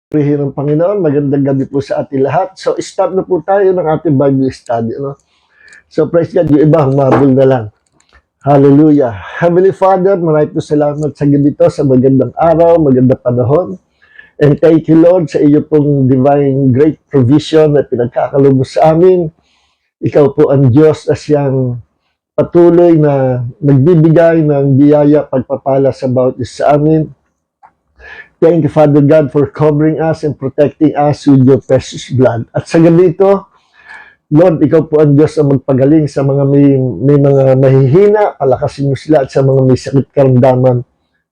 Purihin ng Panginoon, magandang gabi po sa ating lahat. So, start na po tayo ng ating Bible study. No? So, praise God, yung iba, humabol na lang. Hallelujah. Heavenly Father, maraming po salamat sa gabi to, sa magandang araw, magandang panahon. And thank you, Lord, sa iyo pong divine great provision na pinagkakalubos sa amin. Ikaw po ang Diyos na siyang patuloy na nagbibigay ng biyaya pagpapala sa bawat isa sa amin. Thank you, Father God, for covering us and protecting us with your precious blood. At sa gabi ito, Lord, ikaw po ang Diyos na magpagaling sa mga may mga mahihina, palakasin mo sila, at sa mga may sakit karamdaman,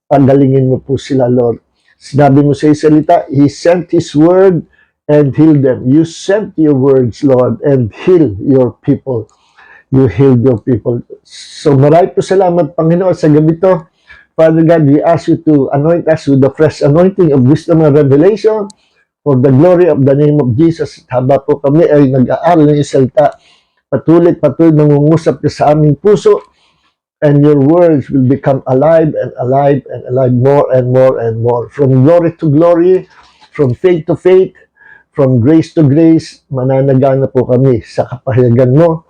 pagalingin mo po sila, Lord. Sinabi mo sa salita, He sent His word and healed them. You sent your words, Lord, and heal your people. You healed your people. So maraming po salamat, Panginoon, sa gabi ito. Father God, we ask you to anoint us with the fresh anointing of wisdom and revelation for the glory of the name of Jesus. Haba po kami ay nag-aaral ng salita, patuloy nangungusap ka sa aming puso, and your words will become alive and alive and alive more and more and more. From glory to glory, from faith to faith, from grace to grace, mananagana po kami sa kapahayagan mo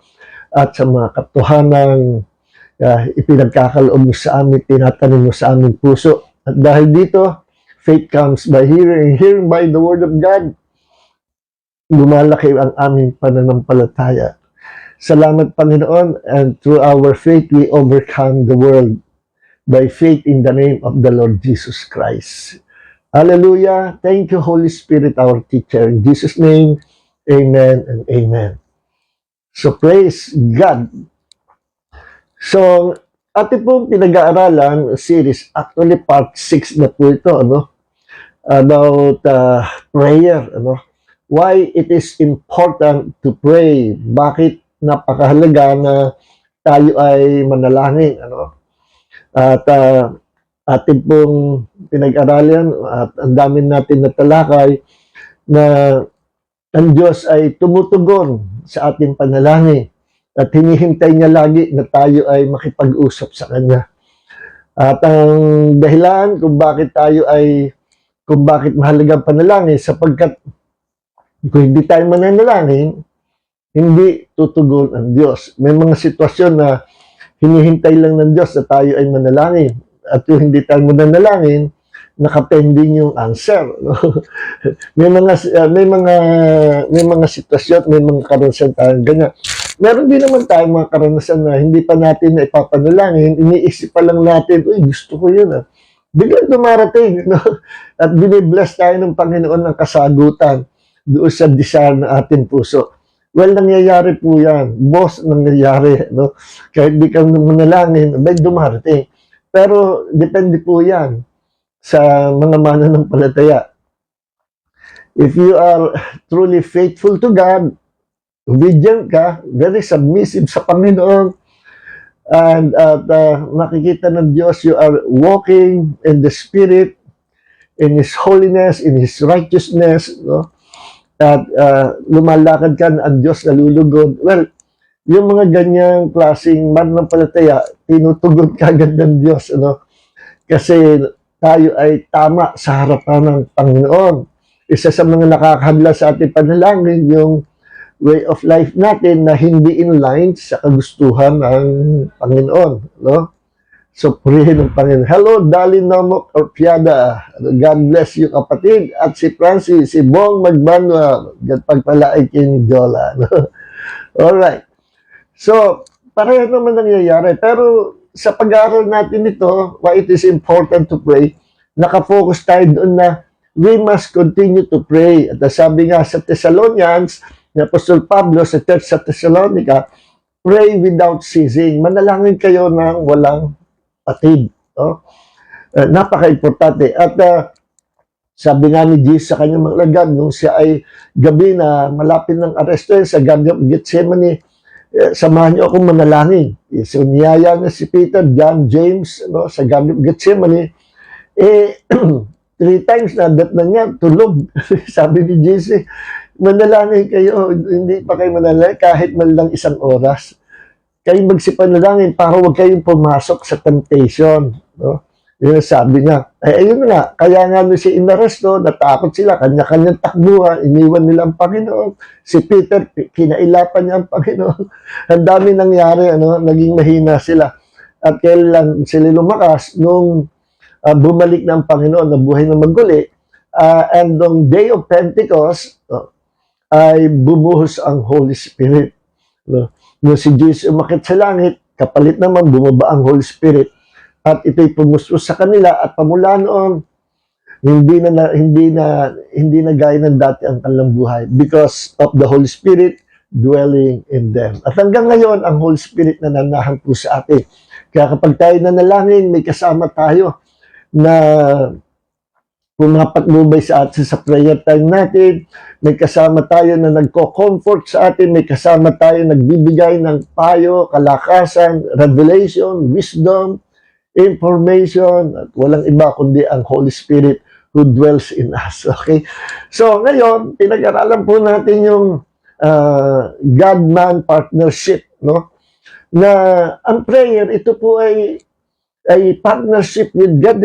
at sa mga katotohanang ipinagkakaloob mo sa amin, tinatanim mo sa aming puso. At dahil dito, faith comes by hearing, hearing by the word of God. Lumalaki ang aming pananampalataya. Salamat, Panginoon, and through our faith, we overcome the world by faith in the name of the Lord Jesus Christ. Hallelujah. Thank you, Holy Spirit, our teacher. In Jesus' name, amen and amen. So praise God. So, ating pong pinag-aaralan series, actually part 6 na po ito, ano? About prayer, ano? Why it is important to pray. Bakit napakahalaga na tayo ay manalangin, ano? At ating pong pinag-aaralan at ang dami natin natalakay na ang Diyos ay tumutugon sa ating panalangin. At hinihintay niya lagi na tayo ay makipag-usap sa Kanya. At ang dahilan kung bakit mahalagang panalangin, sapagkat kung hindi tayo mananalangin, hindi tutugon ang Diyos. May mga sitwasyon na hinihintay lang ng Diyos na tayo ay manalangin. At kung hindi tayo mananalangin, nakapending yung answer. No? may mga sitwasyon, may mga karanasan tayo ganyan. Meron din naman tayo mga karanasan na hindi pa natin na ipapanalangin, iniisip pa lang natin, uy, gusto ko yun. Biglang dumarating, no? At binibless tayo ng Panginoon ng kasagutan doon sa desire ng ating puso. Well, nangyayari po yan. Boss, nangyayari. No? Kahit di ka manalangin, may dumarating. Pero depende po yan sa mga mananampalataya. If you are truly faithful to God, obedient ka, very submissive sa Panginoon, and makikita ng Diyos, you are walking in the Spirit, in His holiness, in His righteousness, no? At lumalakad ka na ang Diyos nalulugod. Well, yung mga ganyang klaseng mananampalataya, tinutugon ka agad ng Diyos, ano? Kasi tayo ay tama sa harapan ng Panginoon. Isa sa mga nakakahadla sa ating panalangin, yung way of life natin na hindi in line sa kagustuhan ng Panginoon, no? So, purihin ng Panginoon. Hello, Dalin Nomok Orpiada. God bless you, kapatid. At si Francis, si Bong Magbanwa. Pagpalaay kay Jola. No? Alright. So, pareho naman nangyayari. Pero sa pag-aaral natin ito, why it is important to pray, nakafocus tayo doon na we must continue to pray. At sabi nga sa Thessalonians, ni Apostol Pablo sa Church sa Thessalonica, pray without ceasing. Manalangin kayo ng walang patid. No? Napaka-importante. At sabi nga ni Jesus sa kanyang mga lagad, nung siya ay gabi na malapit ng aresto sa Garden of Gethsemane, samahan niyo akong manalangin. So, niyaya niya si Peter, John, James, no, sa Garden of Gethsemane. 3 times na dat na niya, tulog. Sabi ni Jesus, manalangin kayo, hindi pa kayo manalangin kahit man lang 1 oras. Kayo magsipanalangin para huwag kayong pumasok sa temptation. No? Yun ang sabi niya. Ayun nga, kaya nga nung si inaresto, natakot sila, kanya-kanyang takbuhan, iniwan nila ang Panginoon. Si Peter, kinailapan niya ang Panginoon. Ang dami nangyari, naging mahina sila. At kailan sila lumakas, nung bumalik na ang Panginoon, nabuhay na maguli, and on day of Pentecost, ay bumuhos ang Holy Spirit. Nung si Jesus umakit sa langit, kapalit naman bumaba ang Holy Spirit. At ito'y pumustos sa kanila at pamula noon, hindi na gaya ng dati ang kanilang buhay because of the Holy Spirit dwelling in them. At hanggang ngayon, ang Holy Spirit nananahan po sa atin. Kaya kapag tayo nanalangin, may kasama tayo na pumapatnubay sa atin sa prayer time natin, may kasama tayo na nagko-comfort sa atin, may kasama tayo nagbibigay ng payo, kalakasan, revelation, wisdom, information, at walang iba kundi ang Holy Spirit who dwells in us. Okay? So, ngayon, pinag-aralan po natin yung God-man partnership, no? Na ang prayer, ito po ay partnership with God,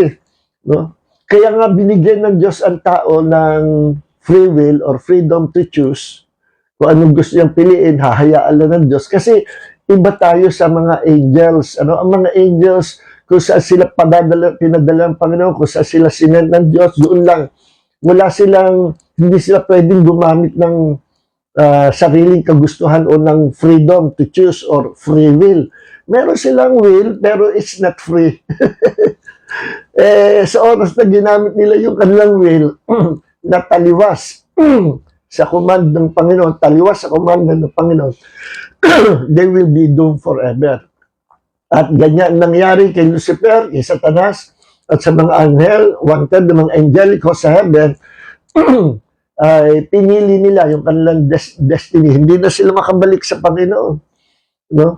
no? Kaya nga binigyan ng Diyos ang tao ng free will or freedom to choose kung anong gusto niyang piliin, hahayaan lang ng Diyos. Kasi iba tayo sa mga angels. Ang mga angels, kung saan sila pinadala ng Panginoon, kung saan sila sinend ng Diyos, doon lang. Hindi sila pwedeng gumamit ng sariling kagustuhan o ng freedom to choose or free will. Meron silang will, pero it's not free. Sa oras na ginamit nila yung kanilang will, na taliwas sa command ng Panginoon, taliwas sa command ng Panginoon, they will be doomed forever. At ganyan nangyari kay Lucifer, kay Satanas, at sa mga anghel, wanted ng mga angelic host sa heaven, ay pinili nila yung kanilang destiny. Hindi na sila makabalik sa Panginoon. No?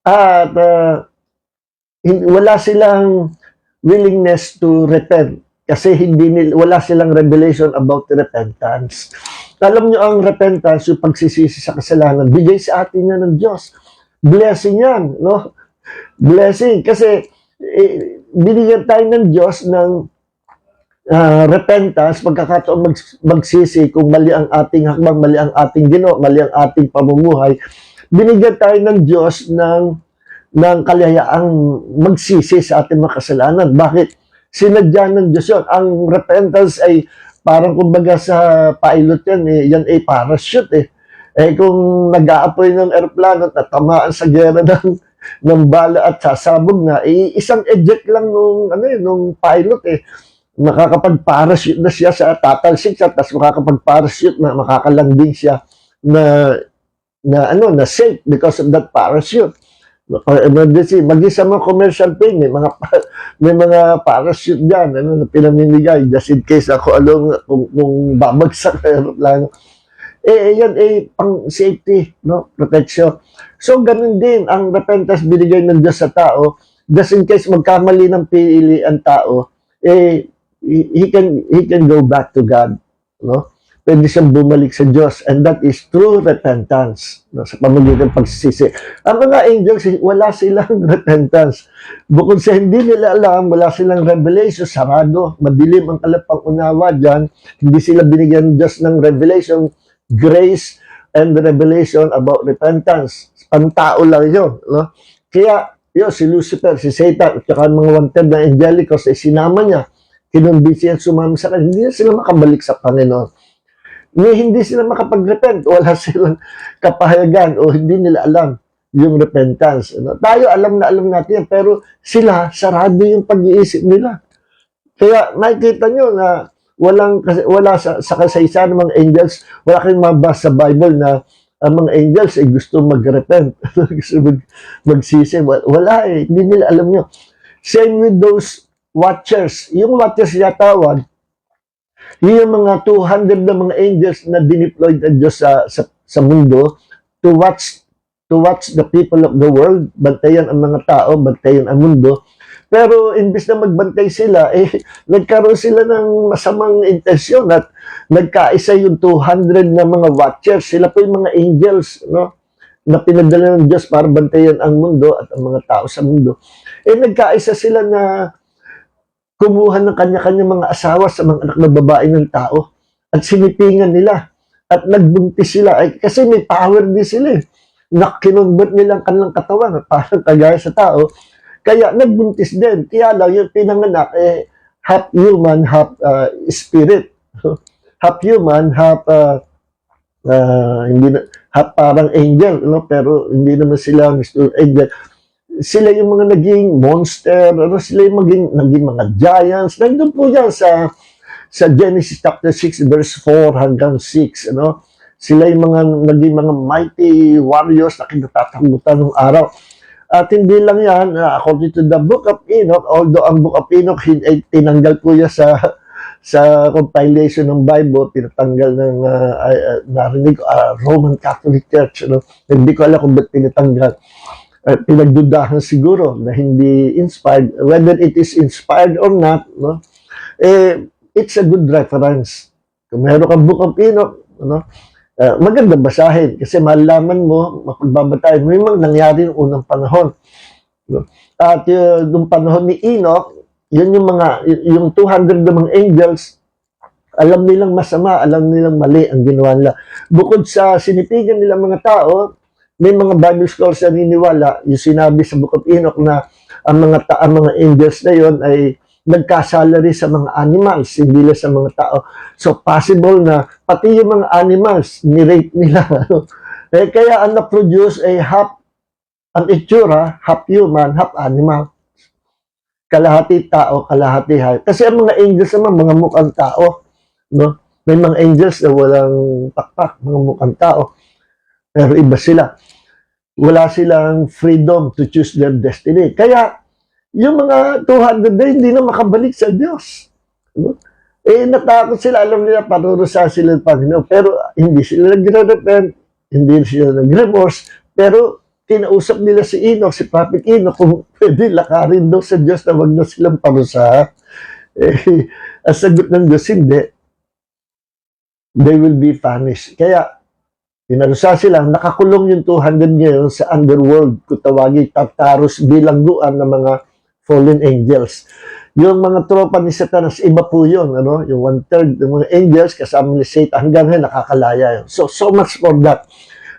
At wala silang willingness to repent kasi wala silang revelation about repentance. Alam nyo, ang repentance, yung pagsisisi sa kasalanan, bigay sa atin yan ng Diyos. Blessing yan, no? Blessing. Kasi binigyan tayo ng Diyos ng repentance, pagkakataon magsisi kung mali ang ating hakbang, mali ang ating ginawa, mali ang ating pamumuhay. Binigyan tayo ng Diyos ng kalayaang magsisi sa ating mga kasalanan. Bakit? Sinadya ng Diyos yun. Ang repentance ay parang kumbaga sa pilot yan ay parachute kung nag-aapoy ng aeroplano at tamaan sa gera ng bala at sasabog na, isang eject lang nung pilot makakapag-parachute na siya sa tatalsik siya, tapos makakapag-parachute na makakalanding siya na safe because of that parachute. Or emergency, maging sa mga commercial plane, may mga parachute dyan, na pinamimigay, just in case kung babagsak na aeroplano. Yan pang safety, no? Protection. So, ganun din, ang repentance binigay ng Diyos sa tao, just in case magkamali ng pili ang tao, he can go back to God, no? Pwede siyang bumalik sa Diyos, and that is true repentance, no? Sa pamamagitan ng pagsisisi. Ang mga angels, wala silang repentance. Bukod sa hindi nila alam, wala silang revelation, sarado, madilim ang kalapang unawa dyan, hindi sila binigyan ng Diyos ng revelation, grace, and revelation about repentance. Pantao lang yun, no? Kaya, si Lucifer, si Satan, at saka mga wanted na angelicos, sinama niya, kinumbisi yan sumama sa kanya, hindi na sila makabalik sa Panginoon. Hindi sila makapag-repent, wala silang kapahayagan o hindi nila alam yung repentance. Tayo alam natin yan, pero sila, sarado yung pag-iisip nila. Kaya nakikita nyo na wala sa kasaysayan ng mga angels, wala kayong mabasa sa Bible na ang mga angels ay gusto mag-repent, gusto magsisi. Wala hindi nila alam nyo. Same with those watchers. Yung watchers yatawag, yung mga 200 na mga angels na dineployed ng Diyos sa mundo to watch the people of the world, bantayan ang mga tao, bantayan ang mundo. Pero imbis na magbantay sila, nagkaroon sila ng masamang intensyon at nagkaisa yung 200 na mga watchers. Sila po yung mga angels, no? Na pinadala ng Diyos para bantayan ang mundo at ang mga tao sa mundo. Nagkaisa sila na kumuha ng kanya-kanya mga asawa sa mga anak na babae ng tao at sinipingan nila at nagbuntis sila. Ay, kasi may power din sila eh. Kinonvert nila ang kanilang katawan parang kagaya sa tao. Kaya nagbuntis din. Kaya lang yung pinanganak half human, half spirit. Half human, half hindi na, half parang angel, no? Pero hindi naman sila angel. Sila yung mga naging monster, sila yung naging mga giants. Nandun po yan sa Genesis chapter 6 verse 4 hanggang 6, Sila yung naging mga mighty warriors na kinatatakutan ng araw. At hindi lang yan, according to the Book of Enoch, although ang Book of Enoch tinanggal po yan sa compilation ng Bible, tinatanggal ng narinig Roman Catholic Church. Hindi ko alam kung ba't tinatanggal. Pinagdudahan siguro na hindi inspired. Whether it is inspired or not, it's a good reference. Kung meron kang Book of Enoch, maganda basahin kasi malalaman mo, mapagbabatayin mo yung mga nangyari noong unang panahon. At yung panahon ni Enoch, yun yung 200 namang angels, alam nilang masama, alam nilang mali ang ginawa nila. Bukod sa sinipigan nilang mga tao, may mga Bible scholars na niniwala, yung sinabi sa Book of Enoch na ang mga angels na yon ay nagkasalary sa mga animals, hindi lang sa mga tao. So, possible na pati yung mga animals, ni-rape nila. Kaya ang na-produce ay ang itsura, half human, half animal. Kalahati tao, kalahati hayop. Kasi ang mga angels naman, mga mukhang tao. No? May mga angels na walang pakpak, mga mukhang tao. Pero iba sila. Wala silang freedom to choose their destiny. Kaya, yung mga 200 days, hindi na makabalik sa Diyos. Natakot sila, alam nila, parurusa sila ng Panginoon. Pero hindi sila nagre-repent, hindi sila nag-remorse. Pero, kinausap nila si Enoch, si Prophet Enoch, kung pwede lakarin daw sa Diyos na wag na silang parusa. Ang sagot ng Diyos, hindi. They will be punished. Kaya, pinarusa sila, nakakulong yung 200 ngayon sa underworld, kung tawagin Tartarus, bilangguan ng mga fallen angels. Yung mga tropa ni Satanas, iba po yun, yung 1/3 ng mga angels, kasama ni Satan, hanggang ngayon nakakalaya yun. So much for that.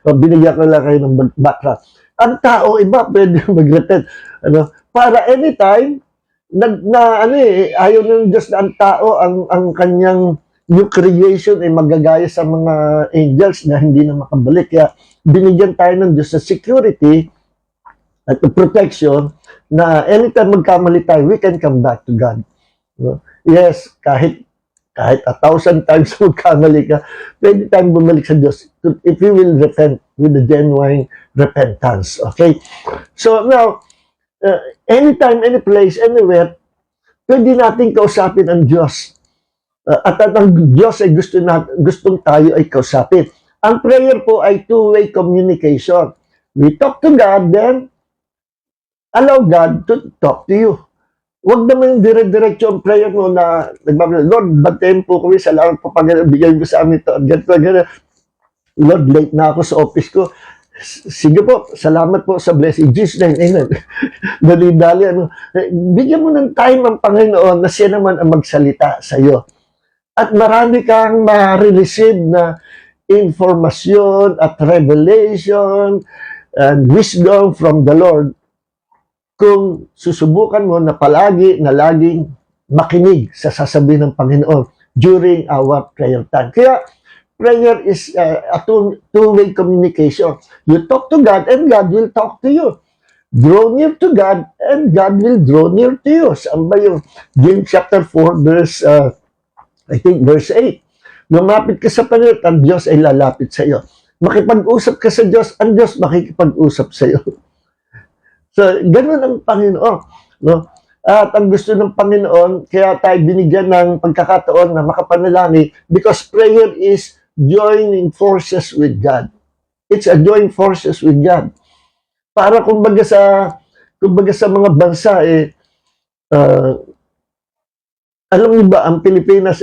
Binigyan ko lang kayo ng background. Ang tao, iba, pwede mag-repent. Para anytime, ayaw ng Diyos na ang tao, ang kanyang new creation ay magagaya sa mga angels na hindi na makabalik. Kaya binigyan tayo ng Diyos sa security at protection na anytime magkamali tayo, we can come back to God. Yes, kahit 1,000 times magkamali ka, pwede tayong bumalik sa Diyos if we will repent with the genuine repentance. Okay? So now, anytime, any place, anywhere, pwede natin kausapin ang Diyos. At ang Diyos ay gustong tayo ay kausapin. Ang prayer po ay two-way communication. We talk to God, then allow God to talk to you. Huwag naman yung dire-diretso ang prayer mo na Lord, bantayan po kami sa lahat po bigay mo sa amin ito. Ganito. Lord, late na ako sa office ko. Sige po, salamat po sa blessing. Jesus name, amen. Dali-dali. Bigyan mo ng time ang Panginoon na siya naman ang magsalita sa iyo. At marami kang ma-receive na informasyon at revelation and wisdom from the Lord kung susubukan mo na laging makinig sa sasabihin ng Panginoon during our prayer time. Kaya, prayer is a two-way communication. You talk to God and God will talk to you. Draw near to God and God will draw near to you. Saan ba yung James chapter 4 verse 8. Lumapit ka sa Panginoon, ang Diyos ay lalapit sa iyo. Makipag-usap ka sa Diyos, ang Diyos makikipag-usap sa iyo. So, ganun ang Panginoon. No? At ang gusto ng Panginoon, kaya tayo binigyan ng pagkakataon na makapanalangin because prayer is joining forces with God. It's a joining forces with God. Para kumbaga sa mga bansa, alam niyo ba, ang Pilipinas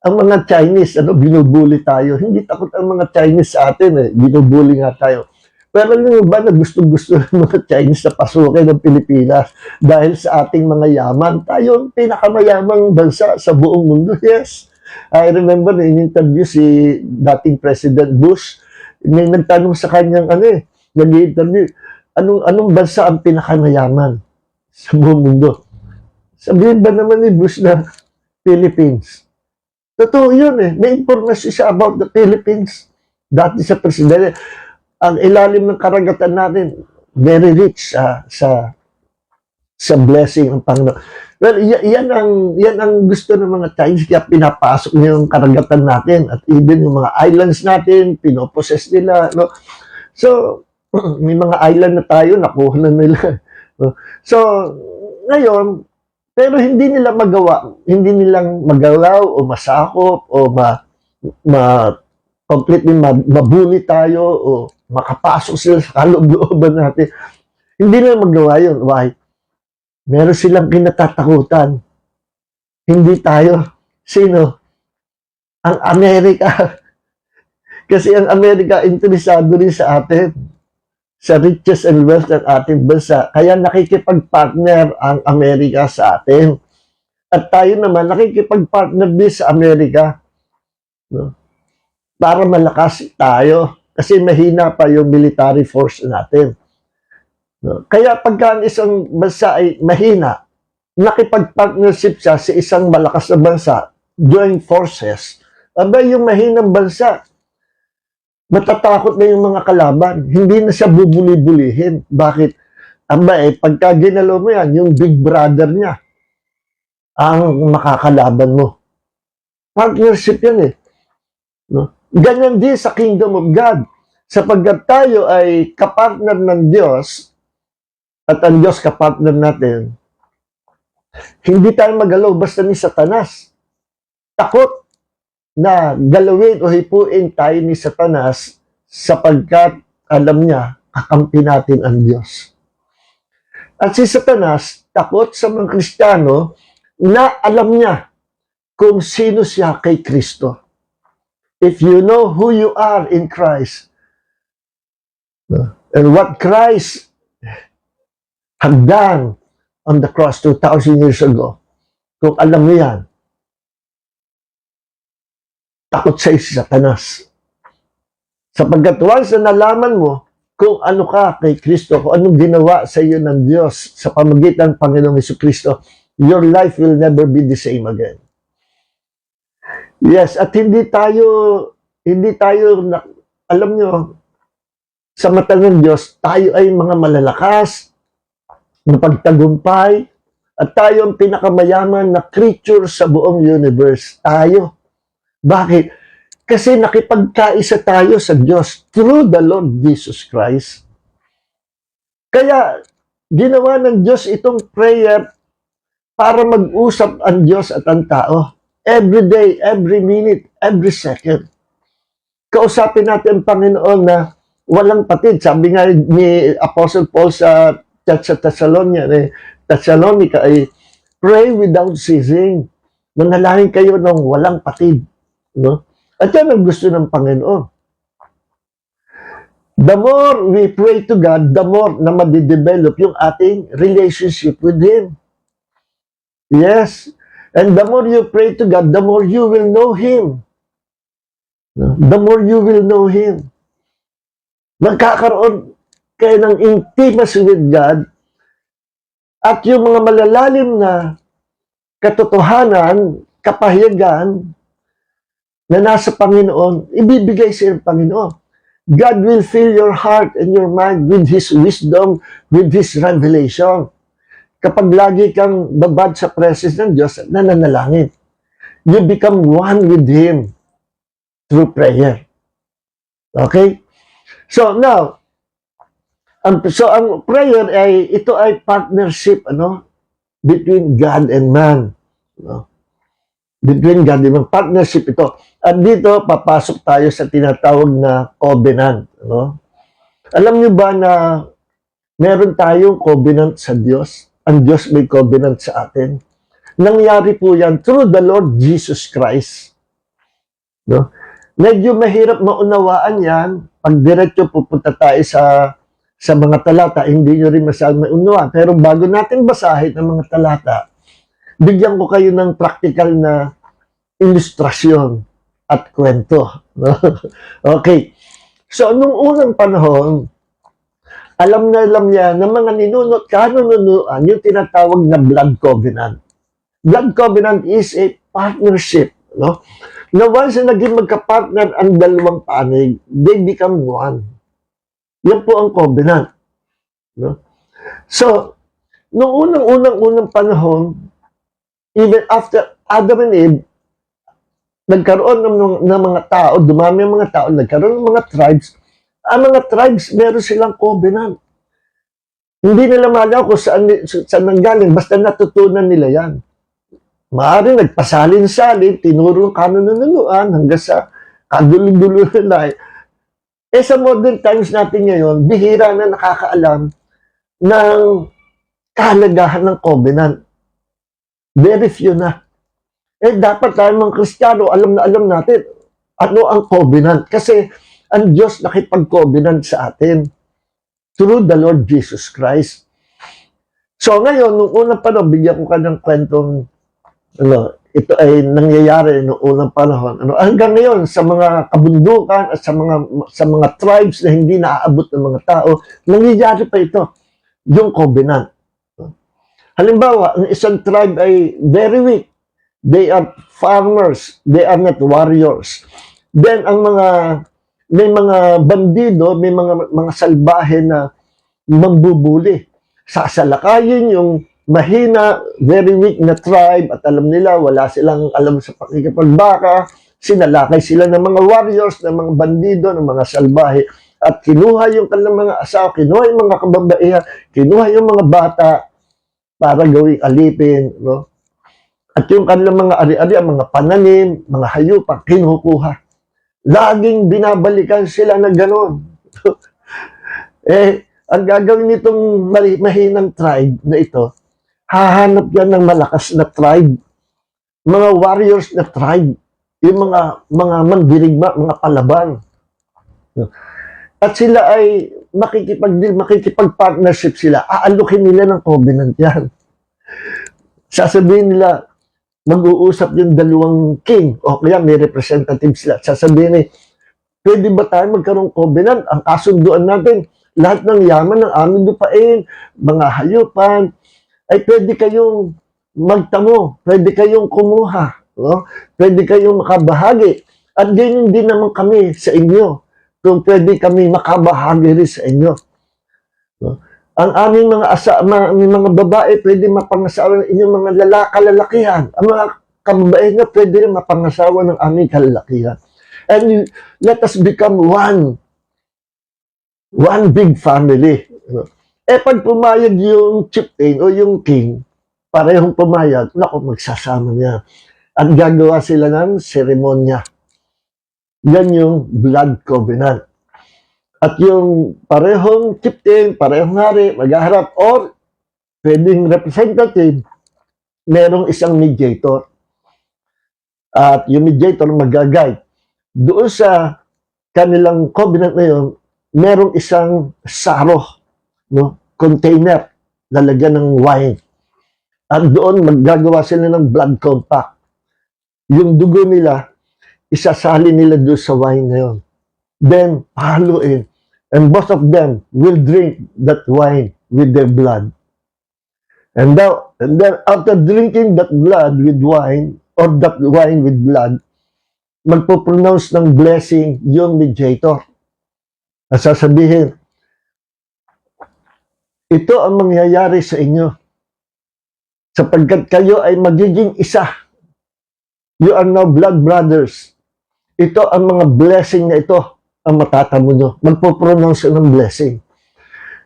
ang mga Chinese, binubuli tayo. Hindi takot ang mga Chinese sa atin, binubuli nga tayo. Pero alam niyo ba na gusto-gusto ng mga Chinese na pasukin ng Pilipinas dahil sa ating mga yaman? Tayo ang pinakamayamang bansa sa buong mundo. Yes. I remember in-interview si dating President Bush. May nagtanong sa kanyang nag-interview, anong bansa ang pinakamayaman sa buong mundo? Sabihin ba naman ni Bush na Philippines? Totoo yun eh. May impormasyon siya about the Philippines. Dati sa presidente, ang ilalim ng karagatan natin, very rich sa blessing ng Panginoon. Well, yan ang gusto ng mga Chinese, kaya pinapasok niya yung karagatan natin at even yung mga islands natin, pinopossess nila. No? So, may mga island na tayo, nakuha na nila. So, ngayon, pero hindi nila magawa, hindi nilang magalaw o masakop o completely mabuli tayo o makapasok sila sa kaloob-looban natin. Hindi nila magawa yun. Why? Meron silang kinatatakutan. Hindi tayo. Sino? Ang Amerika. Kasi ang Amerika interesado rin sa atin, sa riches and wealth ng ating bansa. Kaya nakikipag-partner ang Amerika sa atin. At tayo naman, nakikipag-partner din sa Amerika. No? Para malakas tayo. Kasi mahina pa yung military force natin. No? Kaya pagka ang isang bansa ay mahina, nakipag-partnership siya sa isang malakas na bansa, joint forces, aba yung mahinang bansa, matatakot na yung mga kalaban. Hindi na siya bubuli-bulihin. Bakit? Aba pagka ginalaw mo yan, yung big brother niya, ang makakalaban mo. Partnership yan eh. No? Ganyan din sa Kingdom of God. Sapagkat tayo ay kapartner ng Diyos, at ang Diyos kapartner natin, hindi tayo magalaw basta ni Satanas. Takot na galawin o hipuin tayo ni Satanas sapagkat alam niya, kakampi natin ang Diyos. At si Satanas, takot sa mga Kristiyano na alam niya kung sino siya kay Kristo. If you know who you are in Christ, and what Christ had done on the cross 2,000 years ago, kung alam mo yan, takot sa si Satanas. Sapagkat once na nalaman mo kung ano ka kay Kristo, kung anong ginawa sa iyo ng Diyos sa pamagitan ng Panginoong Jesucristo, your life will never be the same again. Yes, at hindi tayo, alam nyo, sa mata ng Diyos, tayo ay mga malalakas, mapagtagumpay, at tayo ang pinakamayaman na creature sa buong universe. Tayo. Bakit? Kasi nakipagkaisa tayo sa Diyos through the Lord Jesus Christ. Kaya, ginawa ng Diyos itong prayer para mag-usap ang Diyos at ang tao. Every day, every minute, every second. Kausapin natin ang Panginoon na walang patid. Sabi nga ni Apostle Paul sa Church sa Thessalonica ay pray without ceasing. Manalangin kayo ng walang patid. No? At yan ang gusto ng Panginoon. The more we pray to God, the more na madidevelop yung ating relationship with Him. Yes. And the more you pray to God, the more you will know Him. The more you will know Him. Magkakaroon kayo ng intimacy with God at yung mga malalalim na katotohanan, kapahiyagan na nasa Panginoon, ibibigay sa ng Panginoon. God will fill your heart and your mind with His wisdom, with His revelation. Kapag lagi kang babad sa presence ng Diyos at nananalangin, you become one with Him through prayer. Okay? So now, ang prayer ito ay partnership between God and man. Between God and man. Partnership ito. At dito, papasok tayo sa tinatawag na covenant. Alam niyo ba na meron tayong covenant sa Diyos? Ang Diyos may covenant sa atin. Nangyari po yan through the Lord Jesus Christ. Medyo mahirap maunawaan yan pag diretso pupunta tayo sa mga talata, hindi nyo rin masyadong maunawaan. Pero bago natin basahin ang mga talata, bigyan ko kayo ng practical na ilustrasyon at kwento. No? Okay. So, nung unang panahon, alam niya na mga ninunot, kanununuan, yung tinatawag na blood covenant. Blood covenant is a partnership. No? Na once na naging magka-partner ang dalawang panig, they become one. Yan po ang covenant. No? So, nung unang panahon, even after Adam and Eve, nagkaroon ng mga tao, dumami ang mga tao, nagkaroon ng mga tribes. Ang mga tribes, meron silang covenant. Hindi nila malaw kung saan nanggaling, basta natutunan nila yan. Maaaring nagpasalin-salin, tinuro ng kanununuan hanggang sa kadulo-dulo nila. Sa modern times natin ngayon, bihira na nakakaalam ng kahalagahan ng covenant. Very few na. Dapat tayo mga Kristiyano, alam na alam natin ano ang covenant. Kasi ang Diyos nakipag-covenant sa atin through the Lord Jesus Christ. So ngayon, nung unang panahon, bigyan ko ka ng kwentong ito ay nangyayari noong unang panahon. Hanggang ngayon, sa mga kabundukan at sa mga tribes na hindi naaabot ng mga tao, nangyayari pa ito, yung covenant. Halimbawa, ang isang tribe ay very weak. They are farmers. They are not warriors. Then, may mga bandido, may mga salbahe na mambubuli. Sasalakayin yung mahina, very weak na tribe at alam nila, wala silang alam sa pakikipagbaka, sinalakay sila ng mga warriors, ng mga bandido, ng mga salbahe at kinuha yung kanilang mga asawa, kinuha yung mga kababaihan, kinuha yung mga bata para gawing alipin, no? At yung kanilang mga ari-ari, mga pananim, mga hayupa, kinukuha. Laging binabalikan sila na gano'n. Ang gagawin nitong mahinang tribe na ito, hahanap yan ng malakas na tribe, mga warriors na tribe, yung mga mandirigma, mga palaban. At sila ay makikipag-partnership sila, aalukin nila ng covenant yan. Sasabihin nila, mag-uusap yung dalawang king, o kaya may representative sila. Sasabihin nila, pwede ba tayo magkaroong covenant? Ang kasunduan natin, lahat ng yaman ng aming lupain, mga hayupan, ay pwede kayong magtamo, pwede kayong kumuha, no? Pwede kayong makabahagi. At ganyan din naman kami sa inyo, kung pwede kami makabahagi rin sa inyo. No? Ang aming mga babae, pwede mapangasawa ng inyong mga kalalakihan. Ang mga kababae na pwede rin mapangasawa ng aming kalalakihan. And let us become one big family. No? Pag pumayag yung chieftain o yung king, parehong pumayag, naku, magsasama niya. At gagawa sila ng seremonya. Yan yung blood covenant. At yung parehong chieftain, parehong hari, maghaharap, or pwedeng representative, merong isang mediator. At yung mediator mag-guide. Doon sa kanilang covenant na yun, merong isang saro, no? Container, lalagyan ng wine. At doon, maggagawa sila ng blood compact. Yung dugo nila, isasali nila doon sa wine na yun. Then, haluin. And both of them will drink that wine with their blood. And then, after drinking that blood with wine, or that wine with blood, magpo-pronounce ng blessing yung mediator. At sasabihin, ito ang mangyayari sa inyo. Sapagkat kayo ay magiging isa. You are now blood brothers. Ito ang mga blessing na ito ang matatamo nyo. Magpo-pronounce ng blessing.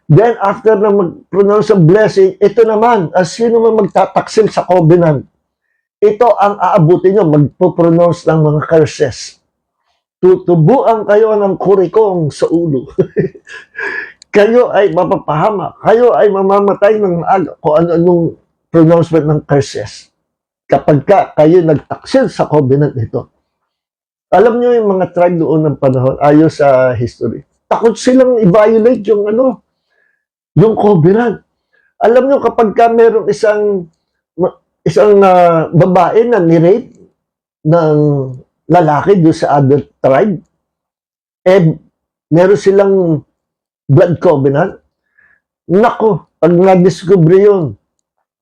Then, after na mag-pronounce ng blessing, ito naman, as sino man magtataksil sa covenant, ito ang aabutin nyo, magpo-pronounce ng mga curses. Tutubuan kayo ng kurikong sa ulo. Kayo ay mapapahama. Kayo ay mamamatay ng maaga. Kung ano-anong pronouncement ng curses. Kapag kayo nagtaksil sa covenant nito. Alam nyo yung mga tribe noon ng panahon, ayon sa history, takot silang i-violate yung yung covenant. Alam nyo, kapag ka merong isang babae na ni-rape ng lalaki doon sa other tribe, meron silang blood covenant. Nako, pag na-discover yun,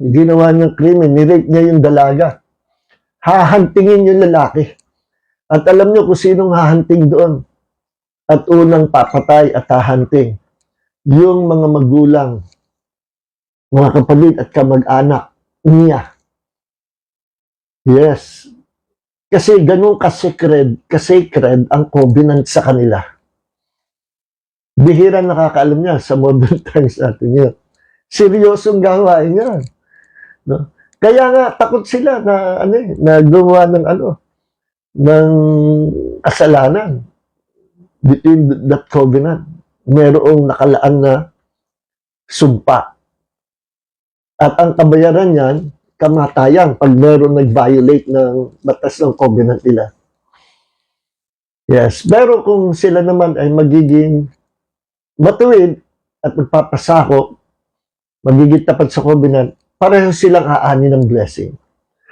ginawa niyang krimen, ni-rape niya yung dalaga, hahantingin yung lalaki. At alam niyo kung sinong hahanting doon. At unang papatay at hahanting, yung mga magulang, mga kapatid at kamag-anak niya. Yes. Kasi ganun ka-sacred ang covenant sa kanila. Bihira nakakaalam niya sa modern times natin yun. Seryosong gawain yan. No? Kaya nga, takot sila na gumawa ng kasalanan between that covenant. Merong nakalaan na sumpa. At ang kabayaran niyan, kamatayan pag meron nag-violate ng batas ng covenant nila. Yes. Pero kung sila naman ay magiging matuwid at magpapasako, magiging tapat sa covenant, pareho silang aani ng blessing.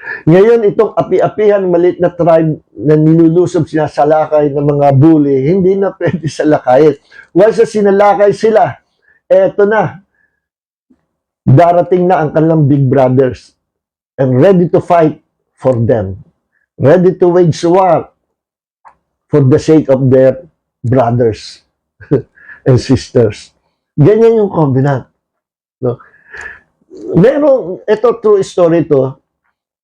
Ngayon, itong api-apihan, maliit na tribe na nilulusob sinasalakay ng mga bully, hindi na pwede salakayin. Once na sinalakay sila, eto na, darating na ang kanilang big brothers and ready to fight for them. Ready to wage war for the sake of their brothers and sisters. Ganyan yung covenant. No? Ito true story to,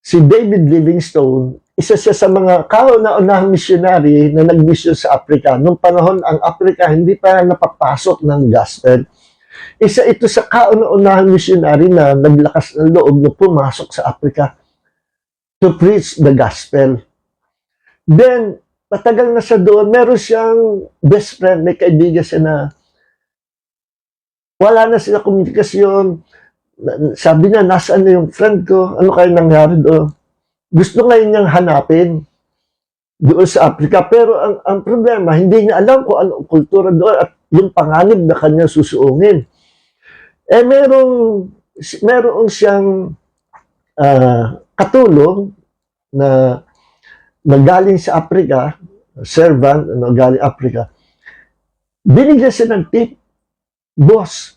si David Livingstone, isa siya sa mga kauna-unahang missionary na nag-mission sa Africa. Noong panahon, ang Africa hindi pa napapasok ng gospel. Isa ito sa kauna-unahang missionary na naglakas ng loob na pumasok sa Africa to preach the gospel. Then, matagal na siya doon, meron siyang best friend, may kaibigan siya na wala na sila komunikasyon. Sabi niya, nasaan na yung friend ko? Ano kayo nangyari doon? Gusto ngayon niyang hanapin doon sa Africa. Pero ang problema, hindi niya alam kung ano ang kultura doon at yung panganib na kanya susuungin. Meron siyang katulong na galing sa Africa, servant, galing Africa. Binigyan siya ng tip, boss,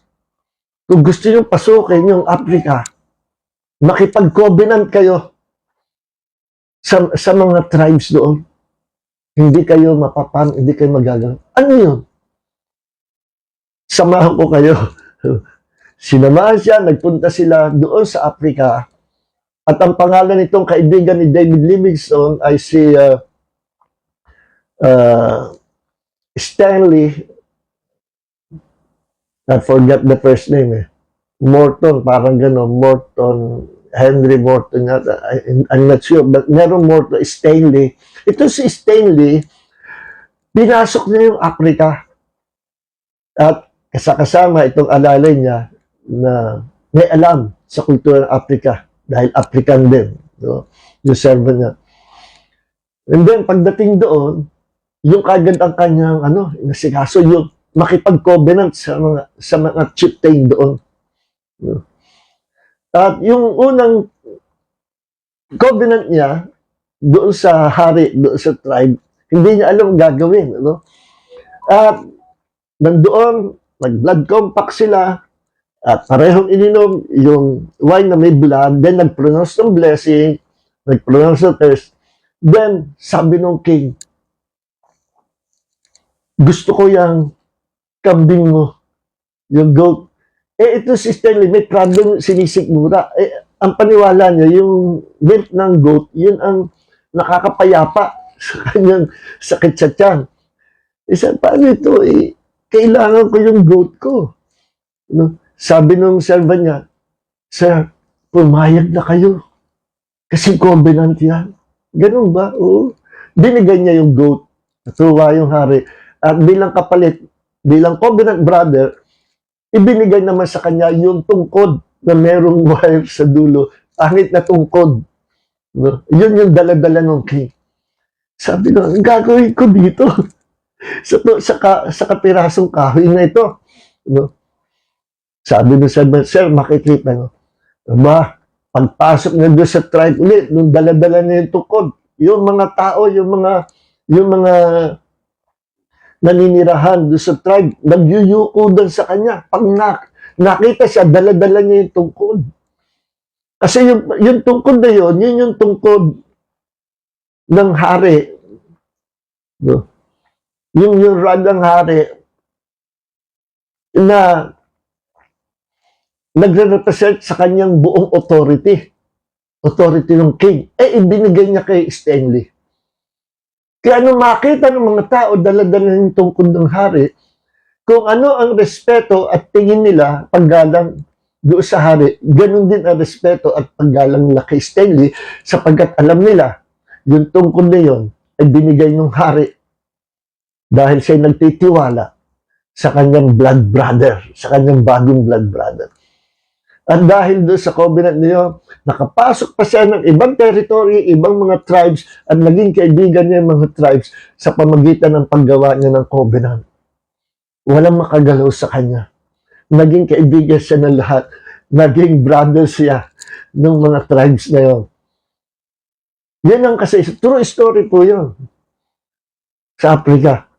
kung gusto nyo pasukin yung Africa, makipag-covenant kayo sa mga tribes doon. Hindi kayo hindi kayo magagawa. Ano yun? Samahan ko kayo. Sinamahan siya, nagpunta sila doon sa Africa. At ang pangalan nitong kaibigan ni David Livingstone ay si Stanley, I forgot the first name Morton, parang gano'n, Henry Morton yata. I'm not sure, but meron Morton, Stanley. Ito si Stanley, pinasok niya yung Africa. At kasama itong alalay niya na may alam sa kultura ng Africa dahil African din, no? Yung servant niya. And then, pagdating doon, yung kagad ang kanyang, nasikaso yung makipag-covenant sa mga chieftain doon. No? At yung unang covenant niya, doon sa hari, doon sa tribe, hindi niya alam gagawin. Ano? At nandoon, nag-blood compact sila, at parehong ininom yung wine na may blood, then nag-pronounce ng blessing, nag-pronounce ng curse. Then, sabi ng king, gusto ko yung kambing mo, yung goat. Ito si Stanley, may problem, sinisikmura. Ang paniwala niya, yung milk ng goat, yun ang nakakapayapa sa kanyang sakit sa tiyan. Isa, paano ito? Kailangan ko yung goat ko. No? Sabi ng servant niya, sir, pumayag na kayo. Kasi covenant yan. Ganun ba? Oo. Binigay niya yung goat. Natuwa yung hari. At bilang kapalit, bilang covenant brother, ibinigay naman sa kanya yung tungkod na merong wire sa dulo. Pangit na tungkod. No? Yun yung dala-dala ng king. Sabi ko, ang gagawin ko dito sa kapirasong kahoy na ito. No? Sabi ko sa sir, makikita nyo. Ba, pagpasok niya doon sa tribe ulit, nung dala-dala niya yung tukod, yung mga tao, yung mga naninirahan doon sa tribe, nagyuyuko doon sa kanya. Pag nakita siya, dala-dala niya yung tungkod. Kasi yung tungkod na yun yung tungkod ng hari. No? Yung rod ng hari na nagre-represent sa kanyang buong authority ng king. Ibinigay niya kay Stanley. Kaya nung makita ng mga tao, dala-dala yung tungkod ng hari, kung ano ang respeto at tingin nila paggalang doon sa hari, ganun din ang respeto at paggalang nila kay Stanley, sapagkat alam nila, yung tungkod na yun ay binigay ng hari dahil siya nagtitiwala sa kanyang blood brother, sa kanyang bagong blood brother. At dahil doon sa covenant niyo, nakapasok pa siya ng ibang territory, ibang mga tribes, at naging kaibigan niya yung mga tribes sa pamagitan ng paggawa niya ng covenant. Walang makagalaw sa kanya. Naging kaibigan siya ng lahat. Naging brother siya ng mga tribes na yun. Yan ang kasi, true story po yun. Sa Africa.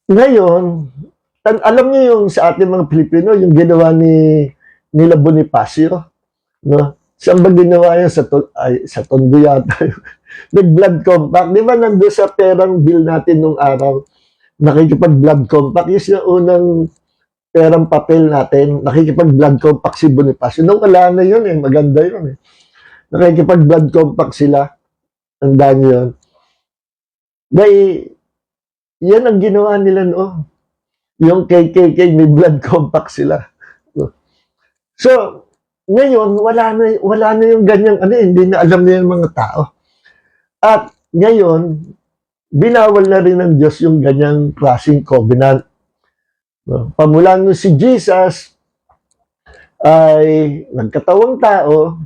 Ngayon, alam niyo yung sa ating mga Pilipino, yung ginawa nila Bonifacio, no? Saan ba ginawa yan? Sa Tondo yata. Nag-blood compact. Di ba nandun sa perang bill natin nung araw? Nakikipag-blood compact. Yung unang perang papel natin, nakikipag-blood compact si Bonifacio. Nung wala na yun maganda yun Nakikipag-blood compact sila. Ang dami yun. Dahil, yan ang ginawa nila noon. Yung KKK, may blood compact sila. So, ngayon, wala na yung ganyang, hindi na alam na yung mga tao. At ngayon, binawal na rin ng Diyos yung ganyang klaseng covenant. Pamula nung si Jesus ay nagkatawang tao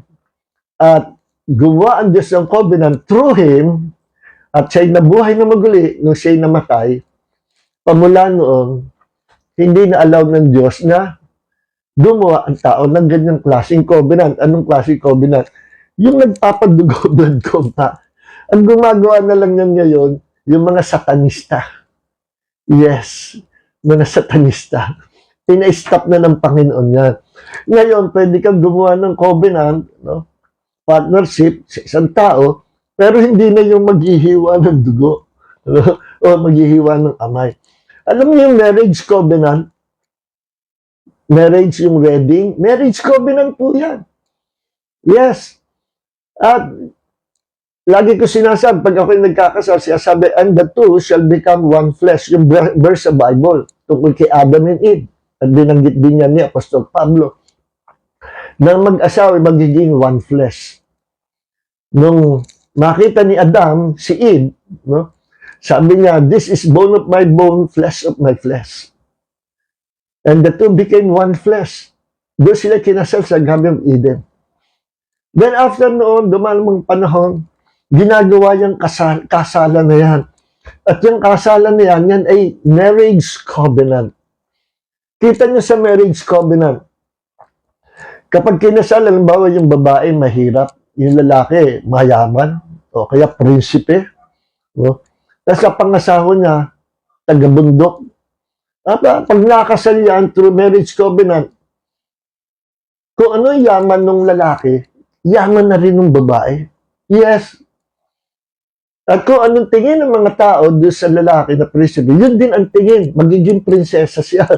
at gumawa ang Diyos ng covenant through Him at siya'y nabuhay na maguli nung siya'y namatay, pamula noon, hindi na allow ng Diyos na gumawa ang tao ng ganyang klaseng covenant. Anong klaseng covenant? Yung nagpapadugo blood compact. Ang gumagawa na lang yan ngayon, yung mga satanista. Yes, mga satanista. Tina-stop na ng Panginoon yan. Ngayon, pwede kang gumawa ng covenant, no? Partnership sa isang tao, pero hindi na yung maghihiwa ng dugo o maghihiwa ng amay. Alam niyo yung marriage covenant? Marriage yung wedding? Marriage covenant po yan. Yes. At lagi ko sinasabi, pag ako'y nagkakasal, sabi, and the two shall become one flesh. Yung verse sa Bible, tungkol kay Adam and Eve. At binanggit din yan ni Apostol Pablo. Nang mag-asawa, magiging one flesh. Nung makita ni Adam, si Eve, no? Sabi niya, this is bone of my bone, flesh of my flesh. And the two became one flesh. Doon sila kinasal sa Garden of Eden. Then after noon, dumalang panahon, ginagawa yung kasalan na yan. At yung kasalan na yan ay marriage covenant. Kita nyo sa marriage covenant, kapag kinasal, halimbawa yung babae mahirap, yung lalaki mayaman, o kaya prinsipe, no? Tapos sa pangasawa niya, taga-bundok. Pag nakasal yan through marriage covenant, kung ano yung yaman ng lalaki, yaman na rin ng babae. Yes. At kung anong tingin ng mga tao doon sa lalaki na prinsipe, yun din ang tingin, magiging prinsesa siya.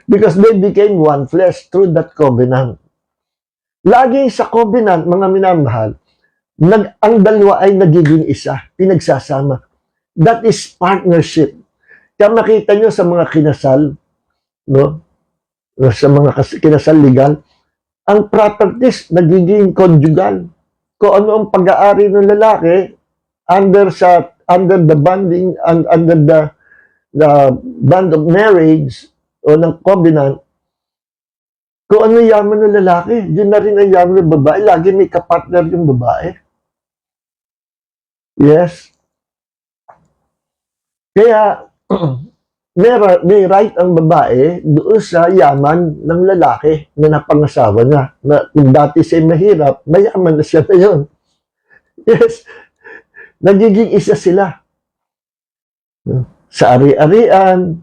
Because they became one flesh through that covenant. Lagi sa covenant, mga minamahal, ang dalawa ay nagiging isa, pinagsasama. That is partnership. Kaya makita nyo sa mga kinasal, no? Sa mga kinasal legal, ang properties nagiging conjugal. Kung ano ang pag-aari ng lalaki under the bonding and under the bond of marriage o ng covenant, kung ano yaman ng lalaki, yun na rin ang yaman ng babae. Lagi may kapartner yung babae. Yes. Kaya, may right ang babae doon sa yaman ng lalaki na napangasawa niya. Na kung dati siya mahirap, mayaman na siya ngayon. Yes. Nagiging isa sila. Sa ari-arian,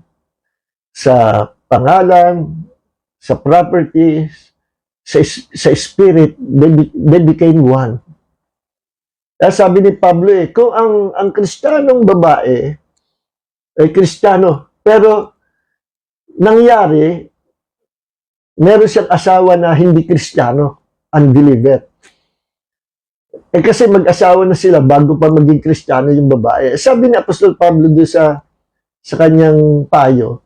sa pangalan, sa properties, sa spirit, they became one. Kaya sabi ni Pablo kung ang Kristiyanong babae ay Kristiyano, pero nangyari, meron siyang asawa na hindi Kristiyano, unbeliever. Kasi mag-asawa na sila bago pa maging Kristiyano yung babae. Sabi ni Apostol Pablo doon sa kanyang payo,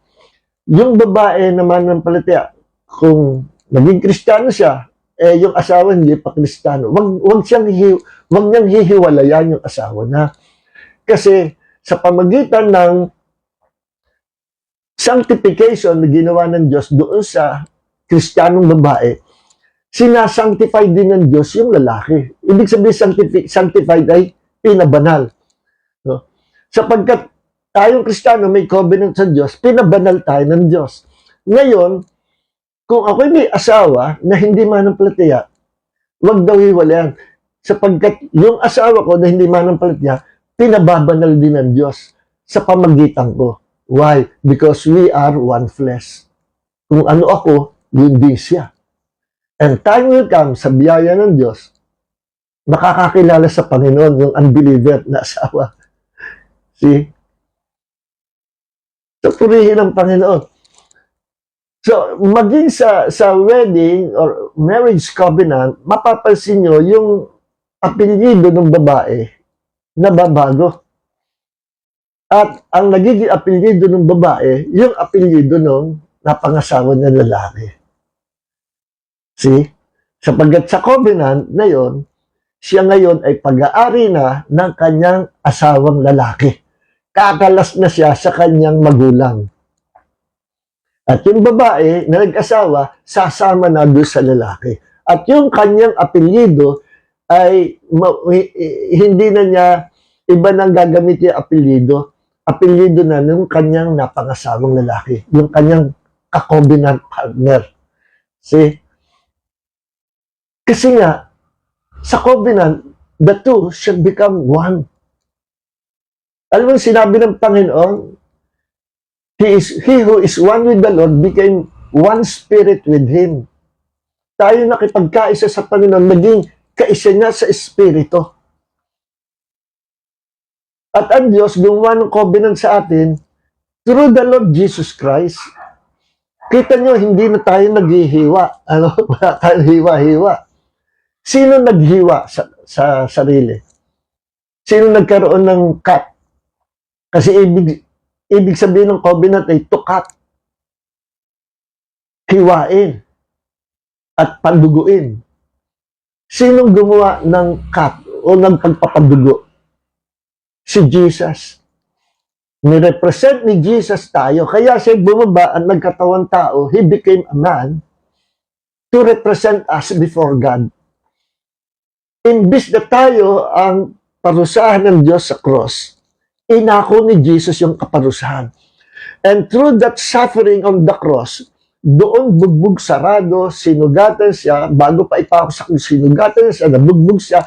yung babae naman ng palataya, kung naging Kristiyano siya, yung asawa hindi pa Kristiyano, wag niyang hihiwalayan yung asawa na. Kasi sa pamagitan ng sanctification na ginawa ng Diyos doon sa Kristiyanong babae, sinasanctify din ng Diyos yung lalaki. Ibig sabihin, sanctified ay pinabanal. No? Sapagkat tayong Kristiyano may covenant sa Diyos, pinabanal tayo ng Diyos. Ngayon, kung ako'y may asawa na hindi manampalataya, wag daw hiwalayan. Sapagkat yung asawa ko na hindi manampalataya, pinababanal din ng Diyos sa pamagitan ko. Why? Because we are one flesh. Kung ano ako, yun din siya. And time will come, sa biyaya ng Diyos, makakakilala sa Panginoon yung unbeliever na asawa. See? So, purihin ang Panginoon. So, maging sa wedding or marriage covenant, mapapansin nyo yung apelyido ng babae na babago. At ang nagiging apelyido ng babae, yung apelyido ng napangasawa ng lalaki. See? Sapagkat sa covenant na yon, siya ngayon ay pag-aari na ng kanyang asawang lalaki. Kakalas na siya sa kanyang magulang. At yung babae na nag-asawa, sasama na doon sa lalaki. At yung kanyang apelyido ay hindi na niya iba nang gagamit yung apelyido. Apelyido na ng kanyang napangasawang lalaki. Yung kanyang ka-covenant partner. See? Kasi nga, sa covenant, the two shall become one. Alam mo, sinabi ng Panginoon, He who is one with the Lord became one spirit with Him. Tayo nakipagkaisa sa Panginoon, naging kaisa niya sa Espiritu. At ang Diyos gumawa ng covenant sa atin through the Lord Jesus Christ. Kita nyo, hindi na tayo naghihiwa. Wala tayong hiwa-hiwa. Sino naghiwa sa sarili? Sino nagkaroon ng cut? Kasi ibig sabihin ng covenant ay to cut. Hiwain. At panduguin. Sinong gumawa ng cut o ng pagpapadugo? Si Jesus. Nirepresent ni Jesus tayo. Kaya siya bumaba at nagkatawang tao. He became a man to represent us before God. Imbis na tayo ang parusahan ng Diyos sa cross, inako ni Jesus yung kaparusahan. And through that suffering on the cross, doon bugbog sarado, sinugatan siya, bago pa ipapasak yung sinugatan siya, nabugbog siya,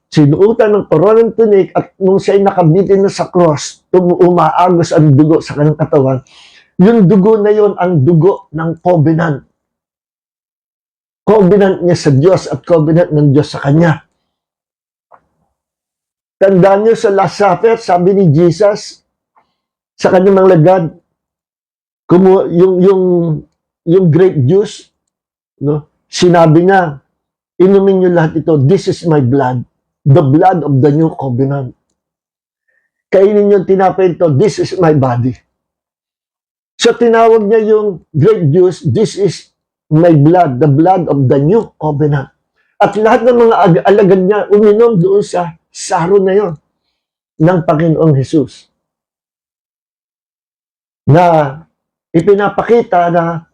sinuutan ng koronang tunik, at nung siya'y nakabitin na sa cross, umaagos ang dugo sa kanyang katawan. Yung dugo na yon ang dugo ng covenant. Covenant niya sa Diyos at covenant ng Diyos sa Kanya. Tandaan niyo sa Last Supper, sabi ni Jesus sa kanyang mga lagad, yung grape juice, no? Sinabi niya, inumin niyo lahat ito, this is my blood, the blood of the new covenant. Kainin niyo tinapay ito, this is my body. So tinawag niya yung grape juice, this is my blood, the blood of the new covenant. At lahat ng mga alagad niya uminom doon sa saro na yon ng Panginoong Hesus. Na ipinapakita na,